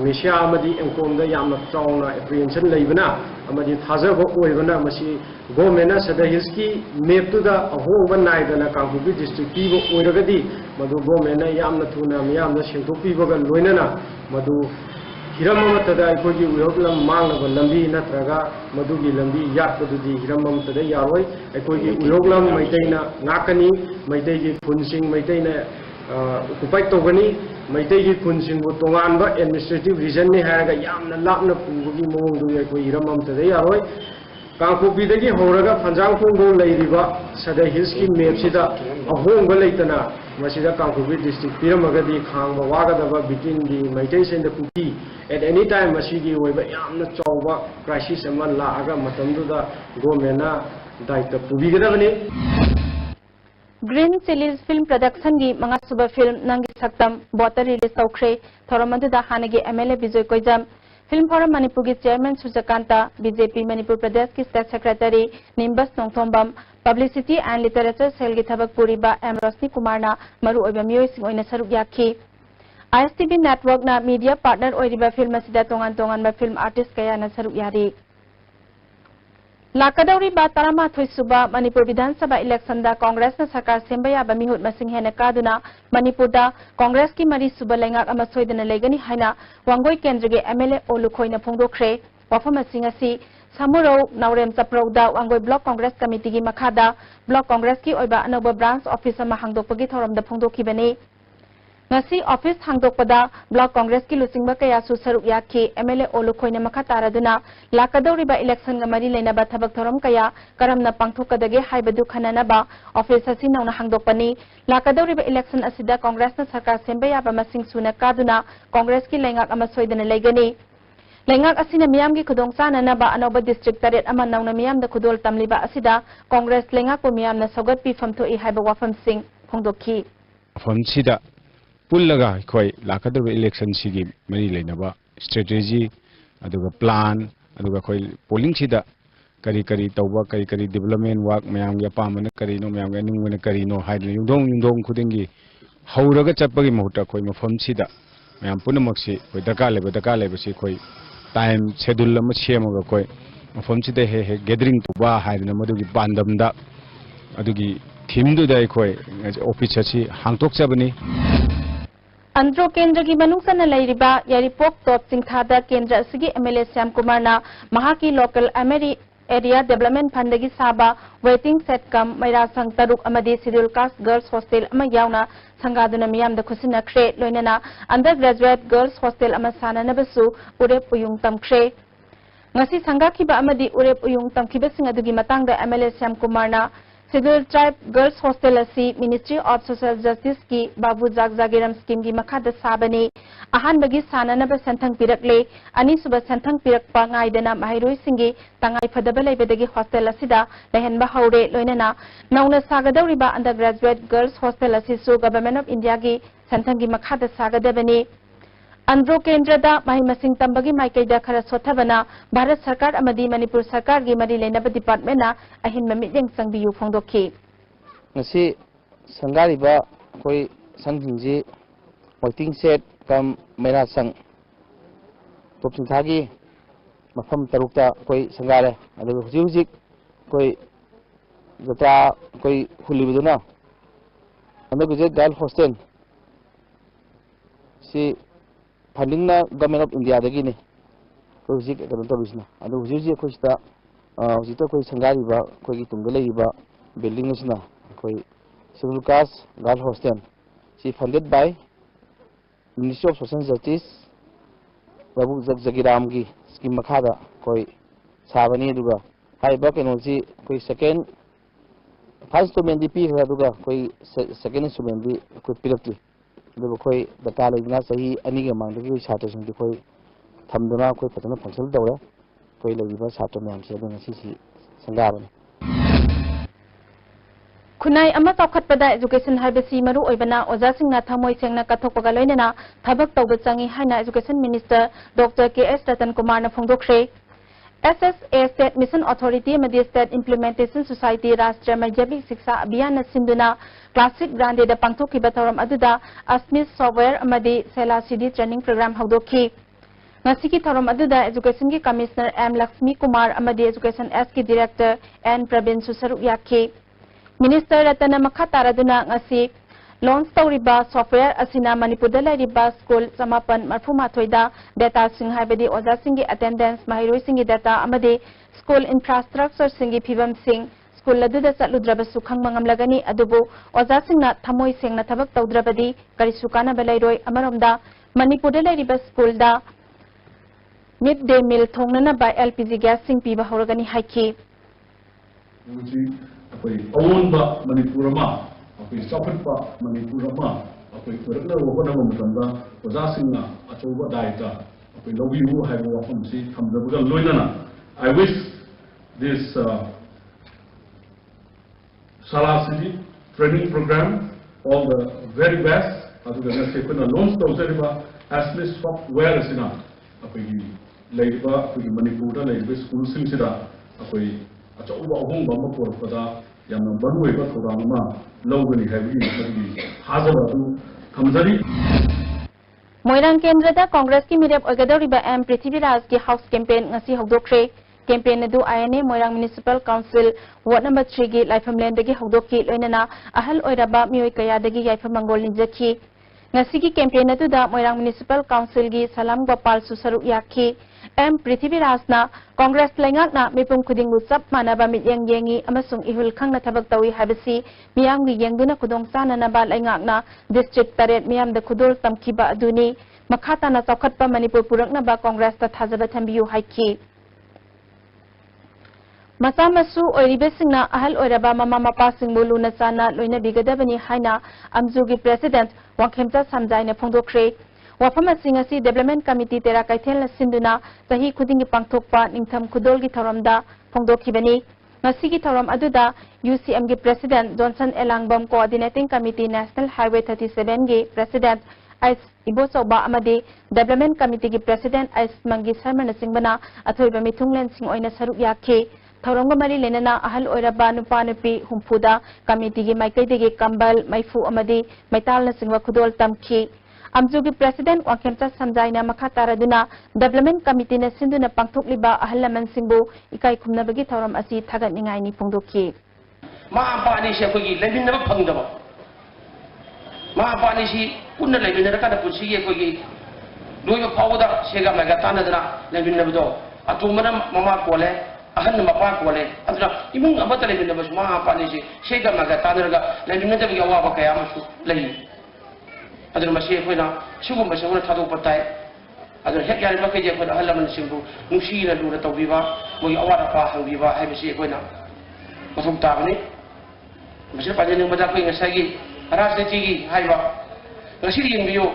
मेशिया अमदी एमकोम दा यामना चावना apprehension लेबना अमदी थाजब ओइबना मसी government ना सदर hills की map to दा अहोब नाइदना कांगपुपी district पीबो ओइरगदी मदु government ना यामना थुना मियामना सेंथोपीबगा लोइनना मदु Hiram अमतदा अखोगी उयोगलम मांगनबा लंबी नत्रगा मदुगी लंबी यातपदुदी Hiram अमतदा यारोय अखोगी उयोगलम मैतैना नाकनी मैतैगी फुनसिंग मैतैना occupy तौगनी Meitei की खुनसिंगबु तोंगानबा एडमिनिस्ट्रेटिव रीजन ने हारगा यामना लापना पुबगी मोंगदु अखोई इरममतदे यारोय कांगकुपीदगी होरगा फंजांगखोंगो लैरिबा सदर हिल्स की मैप सिदा अहोंग लैतना मसिदा कांगकुपी डिस्ट्रिक्ट पिरमगदी खांगबा वागदबा बिटिन दी मैतै सेंद कुकी एट एनी टाइम मसिगी ओइबा यामना चौबा क्राइसिस अमा लागा मतमदुदा गवर्नमेंटना दायित्व पुबीगदबनी ग्रीन चिलीज फिल्म प्रोडक्शन की मंगा सुबह फिल्म नंगी सक्तम बोटर रिलीज तौख्रे थोरमदुदा हानगी MLA Vijay Koijam film forum Manipur की चेयरमैन सुजकांता बीजेपी मणिपुर प्रदेश की state secretary Nimbas Nongthombam publicity and literature cell की थबक पुरीबा एम रोशनी कुमारना मरु ओइबा मियोइसिंग ओइना सरुक याखी आईएसटीवी नेटवर्क ना मीडिया पार्टनर ओइरिबा फिल्म असिदा तोंगान तोंगान फिल्म आर्टिस्ट कयाना सरुक यारी लाकदौरी बा तरामाथोई सुबा मणिपुर विधानसभा इलेक्शन दा कांग्रेस न सरकार सेंबा याबा मिहुत मसिंग हेना कादुना मणिपुर दा कांग्रेस की मरी सुबा लेंगाक अमा सोइदना लेगनी हाइना वांगोई केंद्र के एमएलए ओलुखोइना फोंदोखरे वफम असिंग असि सामुरौ नावरेम चप्रौदा वांगोई ब्लॉक कांग्रेस कमिटी की मखादा ब्लॉक कांग्रेस की ओइबा अनोबा ब्रांच ऑफिस अमा हांगदोकपगी थौरमदा फोंदोखिबनी ngasi office hangdokpada block congress ki luchingba kaya su saruk yakhi MLA olukhoi makha taraduna lakadoriba election ga mari leina ba thabak thoram kaya karamna pangthokadage haibadu khanana office asi nauna hangdokpani lakadoriba election asida congress na sarkar semba ya ba masing suna kaduna congress ki lengak ama soidana legani lengak asina miyam gi khudong sana na ba anoba district taret ama nauna miyam da khudol tamliba asida congress lengak ko miyam na sogat pi famtho I haiba wafam sing phongdokhi famsida पुल्लगा कोई लाकदब election सिगी मरी लेनबा strategy अदुगा plan अदुगा कोई polling सिदा करी करी तौबा करी करी development work मयाम गे पामन करी नो मयाम गे निंगवन करी नो हाइदन युदोंग खुदिंगी हौरगा चप्पगी महूता कोई मफम सिदा मयाम पुनमक्सी कोई दरकार लेबसी कोई टाइम शेड्यूल अमा सेमगा कोई मफम सिदा हे गैदरिंग तुबा हाइदन मदुगी बांदमदा अदुगी थीमदुदा कोई ऑफिस असि हांगतोकचबनी अंद्रो केंद्र की मनुसन लैरिबा यारिपोक टॉप सिंथादा केंद्र असगी एमएलए श्याम कुमार ना महा की लोकल एरिया डेवलपमेंट फंड की साबा वेटिंग सेट कम मैरा संग तरुक अमदी शेड्यूल कास्ट गर्ल्स हॉस्टल अमा यावना संगादुना मियाम द खुसिनख्रे लोइनना अंडर ग्रेजुएट गर्ल्स हॉस्टल अमा साननबसु उरेप उयुंग तमख्रे ngasi sangakhiba amadi urep uyung tamkhibasing adugi matangda MLA Shyam Kumar ना Scheduled Tribe Girls Hostel asi Ministry of Social Justice ki Babu Jagjagiram scheme ki makhada sabani ahan bagi sananaba senthang pirakle ani suba senthang pirakpa ngaidana mahairoi singi tangai phadaba leibedagi hostel asida lehenba haure loinana nauna sagadawriba undergraduate girls hostel asi su Government of India ki senthang ki makhada sagadabani अंद्रो केंद्र दा माहि मसिंग तंबगी माइकेदा खरा सोथबना भारत सरकार अमदी मणिपुर सरकार की मरी लेनब department ना अहिन ममिदेंग संबियु फोंदोखी ngasi sanggariba koi sangjingji waiting set kam mera sang topsing thagi mafam tarukta koi sanggare adu hujik koi jata koi hulibuduna ando guje girl hostel si funding na Government of India dagi ne ko hujik kadon to bisna adu hujik ko sta hujik to koi sanggariba koi gi tungda leiba building isna koi civil caste girl hostel she funded by Ministry of Social Justice Babu Jagjagiram ki scheme makhada koi sabani duga hai ba kenoji koi second first instrument di pi duga koi second instrument di koi pilakti duga koi data leina sahi ani ge mang gi chhatro sing di koi thamduna koi patana function dawra koi leiba chhatro myam se dun si sangarani खुनाई अमा चौखटपदा education हाइबसी मरु ओइबना ओजा सिंगना थमोइ सेंगना कथोकपगा लोइनना थबक तौबा चंगी हाइना education minister doctor K S. Ratan Kumar ना फोंदोखरे SSA state mission authority मदि state implementation society Rashtriya Madhyamik Shiksha Abhiyan सिंधुना क्लासिक ब्रांडे द पांथोखिबा थौरम अदुदा अस्मिस सॉफ्टवेयर अमदि सेलासीडी ट्रेनिंग प्रोग्राम हौदोखि ngasi thorom aduda education ki commissioner M Lakshmi Kumar amadi education S ki director N Pravin Susaruk yakhi Minister Ratana makha taraduna ngasi launch tawriba software asina Manipur da lairiba school samapan marfuma thoida data sing haibadi oja singi attendance mahiroi singi data amadi school infrastructure singi phibam sing school अदुदा चलुद्रबसु खंगमा ngamlagani adubu oja singna thamoi sengna thabak tawdrabadi karisu kana belairoi amaromda manipur da lairiba school da midday meal thongnana by LPG gas sing piba horagani haiki akoi awonba manipur ma akoi sapatpa manipur ma akoi korakna wona mamtanda oja singna achoba daita akoi lobiu haibo wafam si thamjabuga loinana I wish this Salah City training program all the very best aduga ngase kuna launch tawjariba asli software sina akoi leiba akoi manipur da leiba school sing sida akoi achauba ahung ba ma porpada yamna banwei ba thoram ma logani habi mari hazara du thamjari Moirang Kendra da Congress ki mirep ogadoriba M Prithviraj ki house campaign ngasi hogdokre campaign adu ayane Moirang Municipal Council Ward number 3 gi Laifamland dagi hogdokki loinana ahal oiraba mioi kaya dagi yaifam mangol ninjaki ngasi ki campaign adu da Moirang Municipal Council gi Salam Gopal susaru yakhi M Prithviraj na Congress lengak na mipum khudingu sap manaba mityang yengi amasung ihul khangna thabak tawi habasi miyam gi yengduna khudong sana na ba lengak na district taret miyam da khudul tamkiba aduni makhata na chawkhatpa Manipur purakna ba Congress ta thajaba thambiu haiki Masa masu oiribe singna ahal oiraba mama mapa singbu luna sana loina bigadabani haina amzugi president Wangkhemcha Samjaina phongdokre wafam asing asi development committee tera kaithel sinduna sahi khudingi pangthokpa ningtham khudolgi thoramda phongdokhibani ngasigi thoram aduda UCM gi president Johnson Elangbam coordinating committee National Highway 37 gi president Ais Ibo Soba amadi development committee gi president Ais Mangi Sarman singbana athoiba mithunglen sing oina saruk yakhe Thorongga mari lenana ahal oiraba nupa nupi humpuda committee gi maikaidegi kambal maifu amadi maital na singwa khudol tamki amzugi president Wangkhemcha Samjaina makha taraduna development committee na sinduna pangthokliba ahalaman singbu ikai khumnabagi thoram asi thagat ningai ni phongdokhi ma apani se khoi leminaba phangdaba ma apani si punna leminara kada punsi ge khoi loiba phawda sega maga tanadana leminabdo atumana mama kole ahan mapa kole adra imung abata leminaba ma apani si sega maga tanaraga leminada bi awa kaya masu lei aduna masi khoina sugum basuna thadu patai aduna hek yari makai je khoina halaman singbu nusi na lura tawbiba moi awara pa hangbiba hai bisi khoina masum tabani masi pajani bada khoi ngasagi rajniti gi haiba ngasi yingbiyo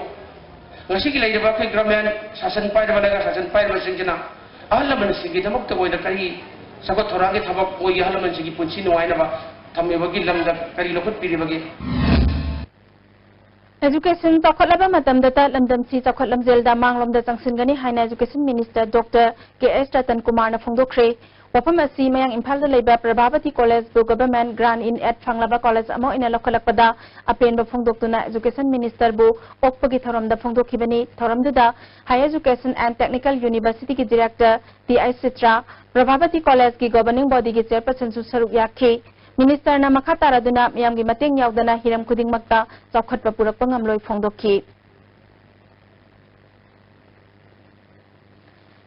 ngasi gi leidaba khoi gramen sasan pai da balaga sasan pai ba singina halaman singi damak ta koida kari sagot thorangi thabak moi halaman singi punchi nuaina ba thamme bagi lamda kari lokut piri bagi Education chawkhatlaba matamda ta lamdam si chawkhatlam zelda manglomda changsingani haina education minister Dr. K.S. Ratan Kumar na phongdokre wafam asi mayang Imphal da leiba Prabhavati College bu government grant in aid phanglaba college amo ina lokhalakpada apenba phongdoktuna education minister bu okpagi thoramda phongdokhibani thoramduda higher education and technical university ki director T.I. Sitra Prabhavati College ki governing body ki chairperson su saruk yakhe Minister na makha taraduna miyamgi mateng yaudana hiram khudingmakta chawkhatpa purakpa ngamloi phongdokhi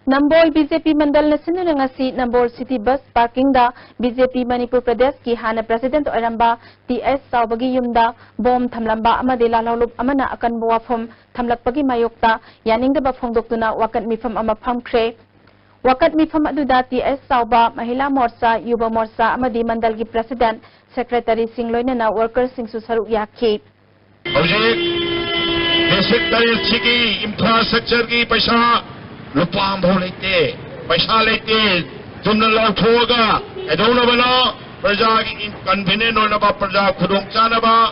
Nambol BJP mandal na sinuna ngasi Nambol City Bus Parking da BJP Manipur Pradesh ki hana President Oiramba TS Saubagi yumda bom thamlamba amade lalolup amana akan buwafom thamlakpagi mayokta yaningda ba phongdoktuna wakat mifam ama phamkhre Wakat mifam aduda TS Sauba Mahila Morsa Yuba Morsa amadi mandal gi President Secretary Singloina na workers sing su saruk yakhi Hojik basic tarihi infrastructure ki paisa lupam bholete paisa lete tumna lauthoga edona bana praja ki convenient ona ba praja khudong chana ba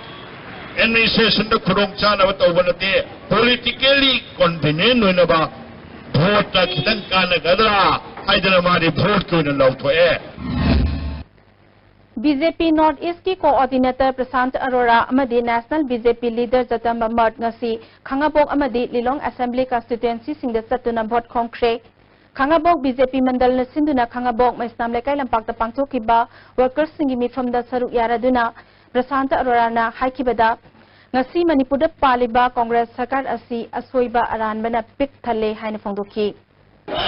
administration da khudong chana ba tawbanate politically convenient ona ba vote ta khitang kana gadra aidana mari vote ko na lauthoe BJP North East ki coordinator Prashant Arora amadi National BJP leader Jatam Mamad ngasi Khangabok amadi Lilong Assembly constituency singda satuna vote khongkre Khangabok BJP mandal na sinduna Khangabok maisnam lekai lampak ta pangthokiba workers singi mifam da saruk yaraduna Prashant Arora na haikibada ngasi Manipur da paliba Congress sarkar asi asoiba aranbana pik thale haina phongdokhi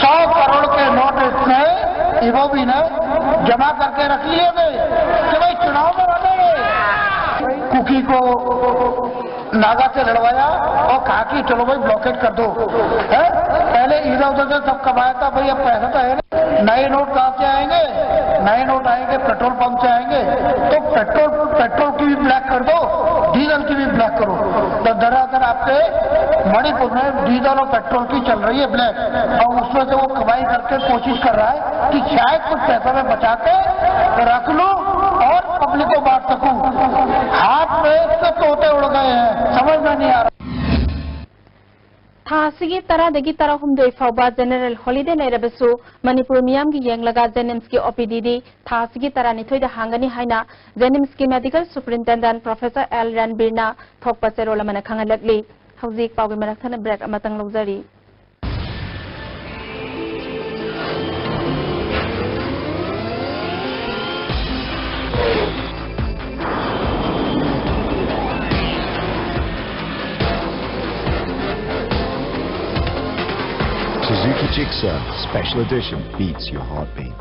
100 crore के note इतने वो भी ने जमा करके रख लिए थे कि भाई चुनाव में लड़ेंगे। कुकी को नागा से लड़वाया और कहा कि चलो भाई ब्लॉकेट कर दो। है? पहले इधर उधर से सब कमाया था भाई, अब पैसा तो है नहीं। नए नोट कहाँ से आएंगे? नए नोट आएंगे पेट्रोल पंप से आएंगे, तो पेट्रोल की भी ब्लैक कर दो, डीजल की भी ब्लैक करो। तो दरअसल आपके मणिपुर में डीजल और पेट्रोल की चल रही है ब्लैक, और उसमें से वो कमाई करके कोशिश कर रहा है कि शायद कुछ पैसा में बचा के रख लूं और पब्लिक को बांट सकूं। हाथ में से तोते उड़ गए हैं, समझ में नहीं आ रहा। थासिगी तरादगी तरहुमदोई फाउबा जनरल हॉलिडे लेरबसु मणिपुर मियाम की येंगलगा जेनिम्स की ओपीडी थासिगी तरानिथोइदा हांगनी हाइना जेनिम्स की मेडिकल सुपरिंटेंडेंट प्रोफेसर एल रणबीरना थोकपा सेरोलमना खंगलकली। हौजिक पाउगी मरकथन ब्रेक अमतंग लौजरी। Suzuki Gixxer Special Edition beats your heartbeat.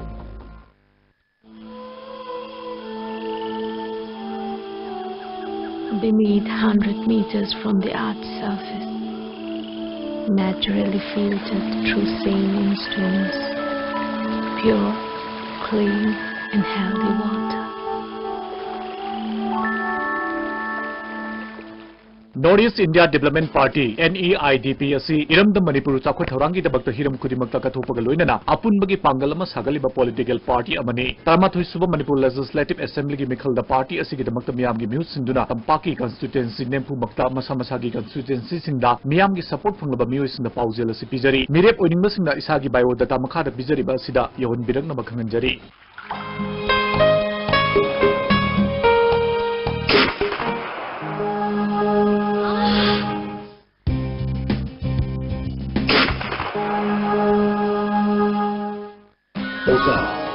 Beneath 100 meters from the Earth's surface, naturally filtered through saline stones, pure, clean and healthy water. Northeast India Development Party NEIDP asi iramda Manipur chakho thaurangi dabakta hiram khudimakta kathopaga loinana apunbagi pangalama sagaliba political party amani tarmathoi suba Manipur Legislative Assembly gi mikhalda party asigi damakta miyamgi mihu sinduna tampaki constituency nempu makta masa masagi constituency singda miyamgi support phunglaba mihu sinda paujel asi pijari mirep oiningba singda isagi biodata makhada pijari ba sida yahon birangna bakhanganjari.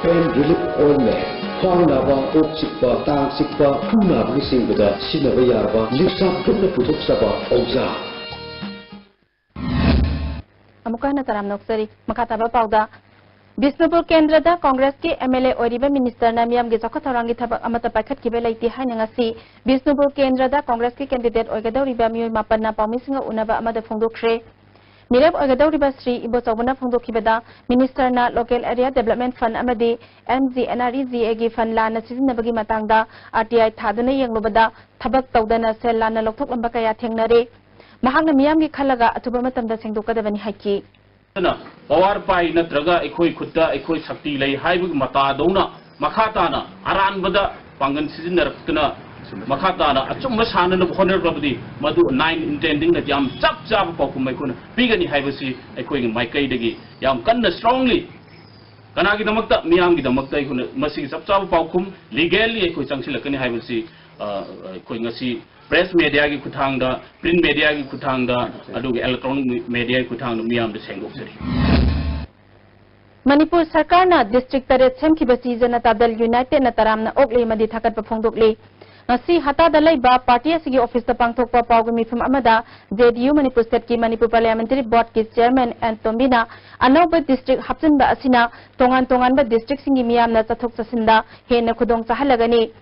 Pain relief ointment, Kwanaba, Oxikba, Tangsikba, Puna, Risingada, Sinavayaba, Lipsap, Puna Putuksaba, Oza. Amukana Taram Noksari, Makataba Pauda. Bisnupur Kendra da Congress ki MLA Oriba Minister Namiyam Gizakatarangi Tabak Amata Pakat Kibelati Hanangasi, Bisnupur Kendra da Congress ki candidate Ogada Ribamio Mapana Pamisinga Unaba Amada Fundukre. Mirab Ogada Riba Sri Ibo Sabuna Fundukibeda, Minister na Local Area Development Fund Amadi, MGNREZA Fund Lana Sizinabagi Matanga, RTI Taduna Yanglubada, Tabak Taudana Sel Lana Loktok Lambakaya Tengnare, Mahanga Miyam Kalaga Atubamatam da Singdukadavani Haki. Power pai na traga ekoi khutta ekoi sakti lei haibu mata dona makata na aran bada pangan sizin narakna makata na achum sana na khoner rabdi madu 9 intending na jam chap chap pokum mai kun pigani haibasi ekoi mai kai degi yam kanna strongly kana gi damakta miyam gi damakta ikun masi chap chap pokum legally ekoi changsilakani haibasi ekoi ngasi press media ki kuthangda print media ki kuthangda adugi electronic media ki kuthangda miyam de sengdoksari. Manipur Sarkar na district taret semkibasi Janata Dal United na taram na ogle madi thakat pa phongdokle. Ngasi hata dalai ba party asigi office ta pangthokpa pawgami from amada JDU Manipur State ki Manipur Parliamentary Board ki chairman and Tombina anauba district hapchinba asina tongan ba district singi miyam na chathok chasinda he na khudong chahalagani.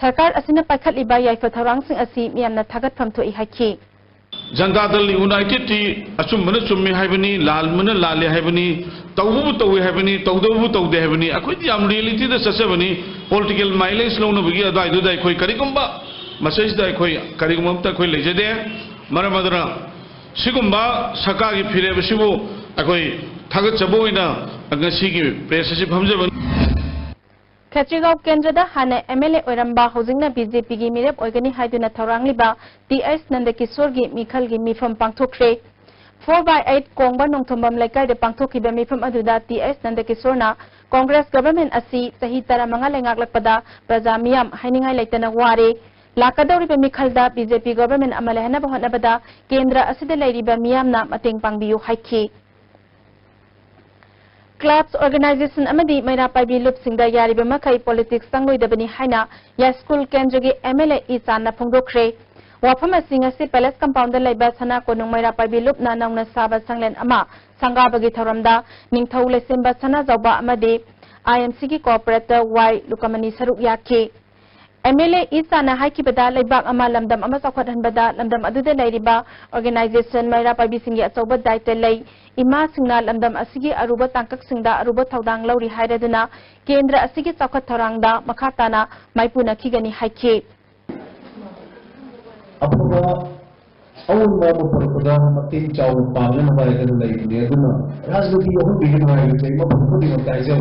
Sarkar asina paikhat liba yaifa tharang sing asi miyamna thagat pham thoi haki. Janata Dal United ti achum mana chummi haibani lal mana lale haibani tawbu tawi haibani tawdabu tawde haibani akoi yam reality da sasabani political mileage lo na bigi adai do dai khoi karigumba message dai khoi karigumba ta khoi lejede maramadra sigumba saka gi phire basibu akoi thagat chabo ina angasi gi press si phamjabani. Khatrigao Kendra Hane MLA Oiramba Housingna BJP gi Mirep Oigani Haiduna Taurangliba TS Nandakishore gi Mikhal gi Mifam Pangthokre 4/8 Kongba Nongthombam Laikai de Pangthokiba Mifam aduda TS Nandakishore na Congress government asi sahi tara manga lengaklakpada praja miyam hainingai laitana ware lakadawriba Mikhalda BJP government amalehna bahonabada Kendra asida lairiba miyamna mateng pangbiyu haiki. Clubs organization amadi Maira Paibi Lup Singda Yariba Makai politics Sangoi Dabani Haina Ya School Kendra MLA Isana Pungdokre Wafama Singasi Palace Compound Laiba Sana Konung Maira Paibi Lup na Nang Saba Sanglen Ama Sangabagi Tharamda Ningthau Lesimba Sana Zauba Amadi IMC ki cooperator Y Lukamani Saruk Yaki MLA Isana Haikibada Lebak Ama Lamdam Ama Sakwatan Bada Lamdam Aduda Ladiba Organization Maira Pabisingi Asoba Daitalay Ima Singna Lamdam Asigi Aruba Tangkak Singda Aruba Taudang Lauri Hairaduna Kendra Asigi Sakwat Tarangda Makatana Maipuna Kigani Haiki Apaba awun ba mo perpada matin caw pangan ba ida lai ni aduna rajniti yoh bigin ba ida sai ma bhukko di ma jaw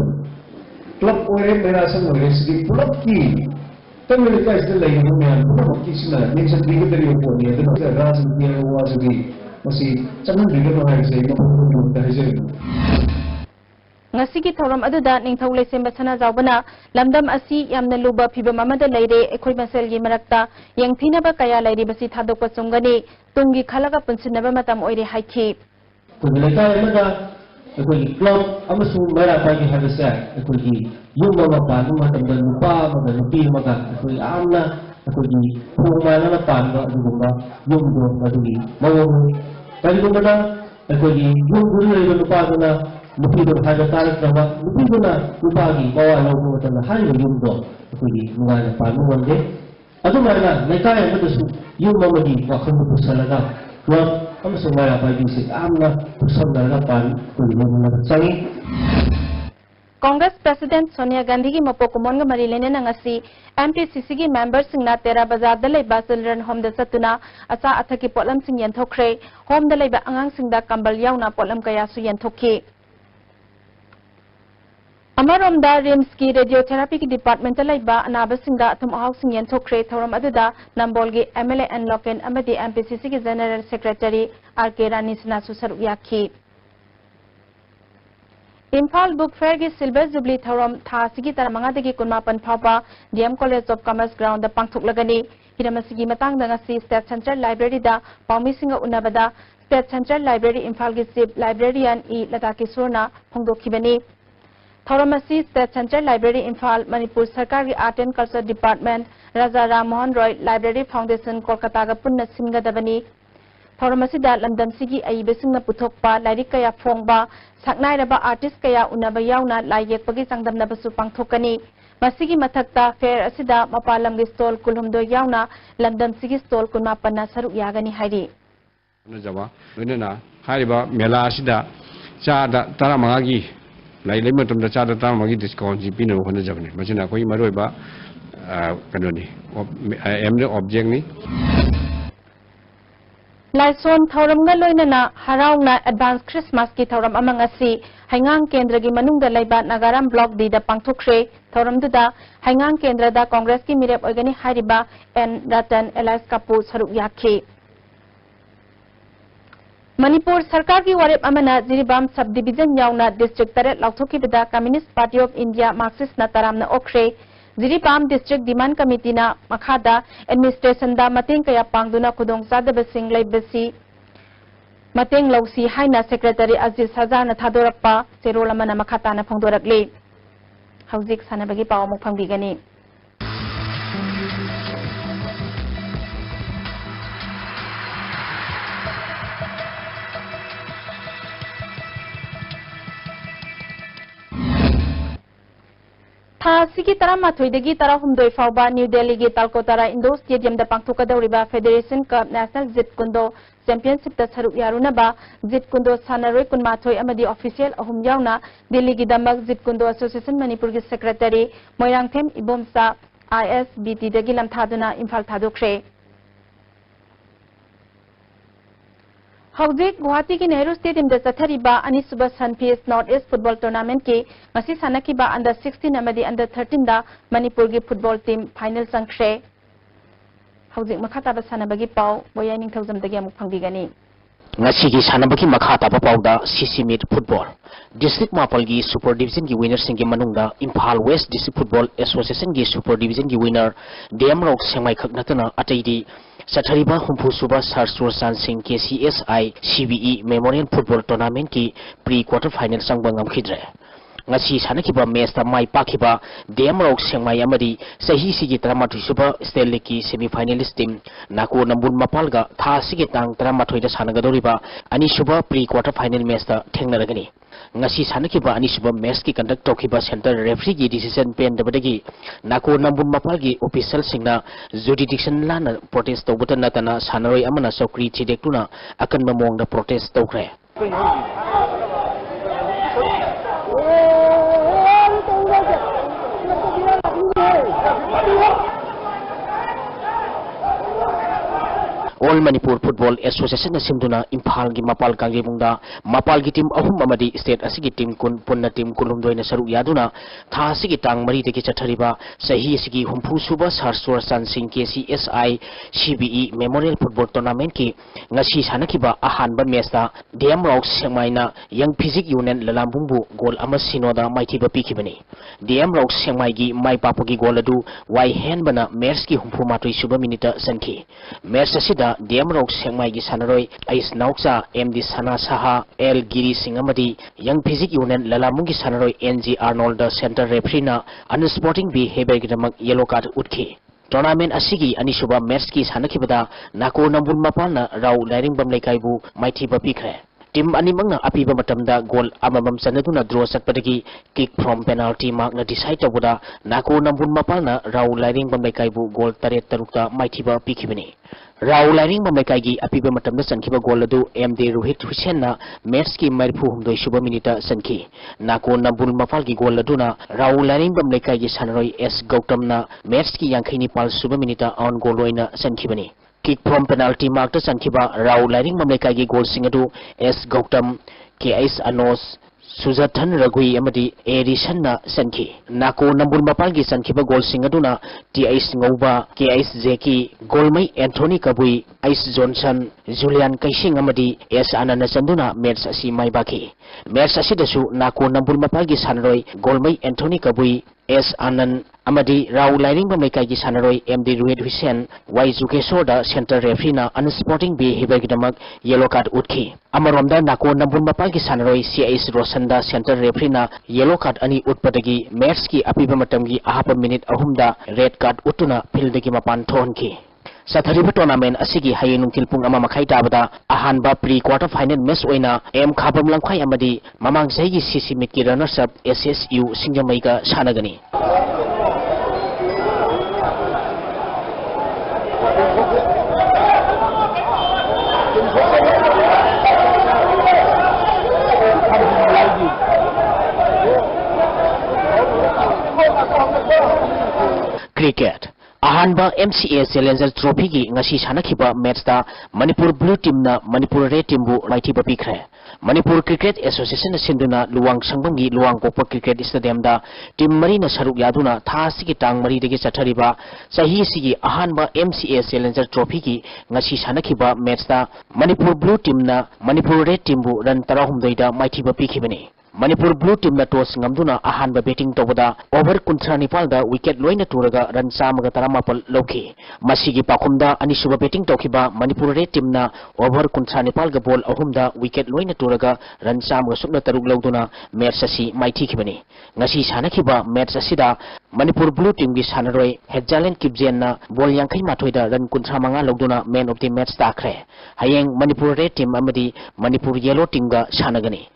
club ore mera sam ore sigi club ki tamil ka is lai no me an ko ki sina ni sa bigin dari ko ni aduna rajniti wa sigi masi chaman bigin ba ida sai ma bhukko di ma jaw Ngasigi thoram aduda ningthau lesemba sana zawbana lamdam asi yamna luba phibam amada leire ekhoi masel gi marakta yengthina ba kaya leire basi thadok pa chungani tungi khalaga punsinaba matam oire haiki kunleka amada ekhoi club amasu mara pa gi habasa ekhoi gi yumma ma pa nu matam da nupa ma da nupi ma ka ekhoi amna ekhoi gi phumala na pa ga dugumba yumdo adugi mawo kali gumada ekhoi gi yumguru leire nupa na Mungkin berhadap tarik nama mungkin guna upagi bawa lalu macam hal yang yumdo pergi mengenai panuan deh. Adu mana mereka yang betul yum mamadi waktu bersalaga. Kalau kamu semua apa itu amna bersalaga pan pergi mengenai sangi. Congress President Sonia Gandhi ki mapokumon ga marilene nangasi MPCC ki members singna tera bazar dalai ba children home da satuna asa athaki polam sing yanthokre home dalai ba angang singda kambal yauna polam kaya su yanthokki Amaramda RIMS ki radiotherapy ki department laiba anaba singa athum housing yanthokre thoram aduda nambol gi MLA and Loken amadi MPCC ki general secretary RK Rani Sina susaru yakhi Imphal Book Fair ki silver jubilee thoram tha sigi taramanga dagi kunmapan phaba DM College of Commerce ground da pangthok lagani hiramasigi matang da ngasi State Central Library da pawmi singa unabada State Central Library Imphal ki chief librarian E Lata Kisorna phongdokhibani Thoramasi State Central Library Imphal Manipur Sarkar ki Art and Culture Department Raja Ram Mohan Roy Library Foundation Kolkata ga punna singadabani Thoramasi da lamdam sigi aibesingna puthokpa lairik kaya phongba saknai raba artist kaya unaba yauna laiyek pagi sangdamna basu pangthokani masigi mathakta fair asida mapalam gi stall kulhumdo yauna lamdam sigi stall kunmapanna saru yagani hairi Najaba wenena hariba mela asida cha da taramanga gi lai lai matum da cha da taramanga gi discount ji pinu khona jabne masina koi maroi ba kanoni emne object ni Laison thoram nga loinana harauna advance Christmas ki thoram amang asi haingang kendra gi manungda laiba Nagaram block di da pangthokre thoram duda haingang kendra da Congress ki mirep organi hariba N Ratan Elias Kapoor saru yakhi Manipur Sarkar ki warep amana Jiribam subdivision yauna district taret lauthoki bida Communist Party of India Marxist na taramna okre Jiribam district demand committee na makhada administration da mating kaya pangduna khudong sadaba singlai basi mating lausi haina secretary Aziz Hazar na thadorakpa serol amana makhata na phongdorakle hauzik sanabagi paw muk phangbigani Sigi Taramathoi dagi Tarahumdoi fauba New Delhi gi Talkotara Indo Stadium da pangthokadoriba Federation Cup National Jit Kundo Championship da saruk yarunaba Jit Kundo sanaroi kunmathoi amadi official ahum yauna Delhi gi damak Jit Kundo Association Manipur gi secretary Moirangthem Ibomsa ISBT dagi lamthaduna Imphal thadokre Hauzik Guwahati ki Nehru Stadium da chathariba Anisuba Sunfeast North East Football Tournament ki ngasi sanakiba under 16 amadi under 13 da Manipur gi football team final sangkhre Hauzik makhata ba sanabagi paw boyai ningthaujam dagi amuk phangbigani ngasi gi sanabagi makhata ba paw da CC football district mapal gi super division gi winner sing gi manungda Imphal West District Football Association gi super division gi winner DM Rock Sengmai khaknatuna ataidi Sathariba Humpu Suba Sarsursan Singh KCSI CBE Memorial Football Tournament ki pre-quarter final sangbangam khidre. ngasi sanakhiba match ta mai pakhiba DM Rock Sengmai amadi sahi sigi 38 suba State League ki semi finalist team Nako Nambun Mapalga tha sigi tang 38 da sanagadoriba ani suba pre quarter final match ta thengnaragani ngasi sanakhiba ani suba match ki conduct tokhiba center referee ki decision pen dabadagi Nako Nambun Mapalgi official singna jurisdiction lana protest tawbata natana sanaroi amana sokri chidektuna akan mamongda protest tawkre All Manipur Football Association Simduna Imphal gi Mapal Kangjebungda Mapal gi team ahum amadi state asigi team kun punna team kulumdoina saru yaduna tha asigi tang mari deki chathariba sahi asigi humpu suba sarsur sansing KCSI CBE Memorial Football Tournament ki ngasi sanakiba ahanba match ta DM Rock Sengmaina Young Physic Union Lalambungbu goal ama sinoda maithiba pikibani DM Rock Sengmai gi mai papogi goal adu wai hand bana match ki humpu matoi suba minute sanki match asida DM Rock Sengmai gi sanaroi Ais Nauksa MD Sana Saha L Giri Singamadi Young Physic Union Lalamungi sanaroi NG Arnold Center referee na unsporting behavior gidamak yellow card utki tournament asigi anisuba match ki sanakibada Nako Nambun Mapalna Rau Lairing Bamlekaibu maithiba pikre team animangna apiba matamda goal amamam sanaduna draw satpadagi kick from penalty mark na decide tawada Nako Nambun Mapalna Rau Lairing Bamlekaibu goal 3-3 maithiba pikibani Rau Lairing Bamlekai apiba matamda sankiba goal adu MD Rohit Hussain na match ki marfu humdoi suba minute sanki Nako Nambun Mapal ki goal aduna Rau Lairing Bamlekai gi sanaroi S Gautam na match ki 59 suba minute on goal oina sankibani kick from penalty mark ta sankiba Rau Lairing Bamlekai gi goal singadu S Gautam KS Anos Sujathan Ragui amadi Edison na sanki Nako Nambun Mapal gi sankiba goal singaduna TS Ngauba KS Zeki Golmai Anthony Kabui Ice Johnson Julian Kaising amadi S Anana Sanduna match asi mai baki match asi dasu Nako Nambun Mapal gi sanaroi Golmai Anthony Kabui S Anand amadi Rau Lairing Bamlekai gi sanaroi MD Rohit Hussain Y Jukesor da center referee na unsporting behavior gidamak yellow card utki amaromda Nako Nambun Mapal gi sanaroi CIS Rosanda center referee na yellow card ani utpadagi match ki apiba matamgi ahapa minute ahumda red card utuna field gi mapan thonki Sathariba tournament asigi hayeng nungkilpung ama makhai tabada ahanba pre quarter final match oina M Khabam Langkhai amadi mamang saigi CC Meet ki runners up SSU Singjamai ga sanagani Cricket Ahanba MCA Challenger Trophy gi ngasi sanakhiba match ta Manipur Blue Team na Manipur Red Team bu maithiba pikre Manipur Cricket Association sinduna Luwang Sangbam gi Luwang Pokpa Cricket Stadium da team mari na saruk yaduna tha sigi tang mari degi chathariba sahi sigi ahanba MCA Challenger Trophy gi ngasi sanakhiba match ta Manipur Blue Team na Manipur Red Team bu run 13 da maithiba pikhibani Manipur Blue Team na toss ngamduna ahanba batting tawada over 39 da wicket loina turaga run 130 lokhi masigi pakhumda anisuba batting tawkhiba Manipur Red Team na over 39 ga ball ahumda wicket loina turaga run 136 lawduna match asi maithi khibani ngasi sanakhiba match asida Manipur Blue Team gi sanaroi Hejalen Kipjen na ball 58 da run 35 lawduna man of the match takhre hayeng Manipur Red Team amadi Manipur Yellow Team ga sanagani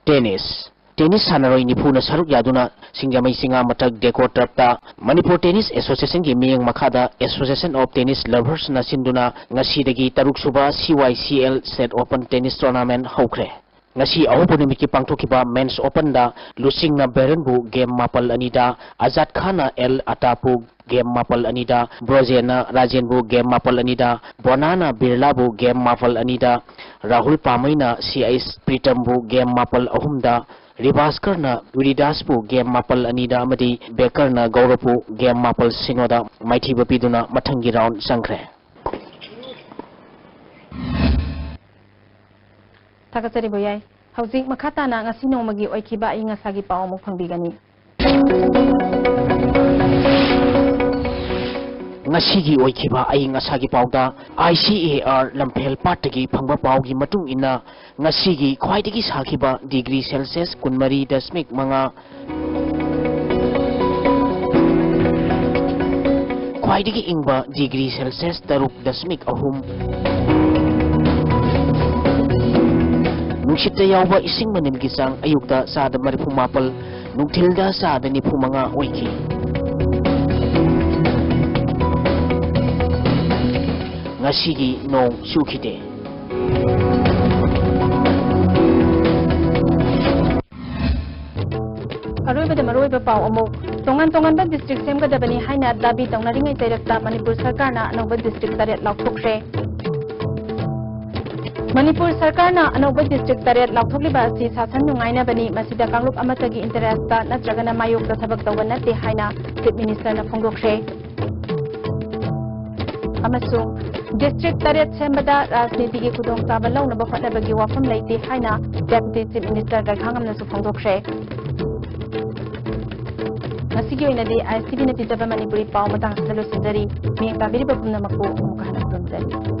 Tennis sanaroi nipuna saruk yaduna Singjamai singa matak Deco Trapta Manipur Tennis Association gi miyang makhada Association of Tennis Lovers na sinduna ngasi dagi taruk suba CYCL State Open Tennis Tournament hokre ngasi ahupuni ki pangthokiba Men's Open da Lusing na Berenbu game mapal anida Azad Khana L Atapu game mapal anida Brozena Rajenbu game mapal anida Bonana Birlabu game mapal anida Rahul Pamaina CIS Pritambu game mapal ahumda Ribaskar na Wiridaspu game mapal anida amadi Bekar na Gaurapu game mapal sinoda maithiba piduna mathangi round sangkre Takasari boyai hauzik makhata na ngasi nongmagi oikhiba ai ngasagi paw mo phangbigani ngasi oikiba aying asagi pauda ICAR Lamphel Patagi phangba paugi matung ina ngasi khwaidagi sakiba degree Celsius 13.5 khwaidagi ingba degree Celsius 3.3 nungshita yawba ising manimgi sang ayukta sada 34 nungthilda sada 95 oiki ngasigi nong sukide Aroiba maroiba pau amok tongan ba district semgadabani haina dabi tongnaringai tairakta Manipur sarkarna anauba district taret laukthokre Manipur sarkarna anauba district taret laukthokliba asi sasan nungaina bani masida kanglup amatagi interesta natragana mayokta thabak tawban natte haina chief minister na phongdokre amasung district taret sembada rajniti ki khudong chaba launaba hotnabagi wafam leite haina deputy chief minister rakhangamna su phongdokre Masigi oinadi ICB na pitaba Manipuri pau matang sa losinjari mi tabiri ba pumna makpo mukha na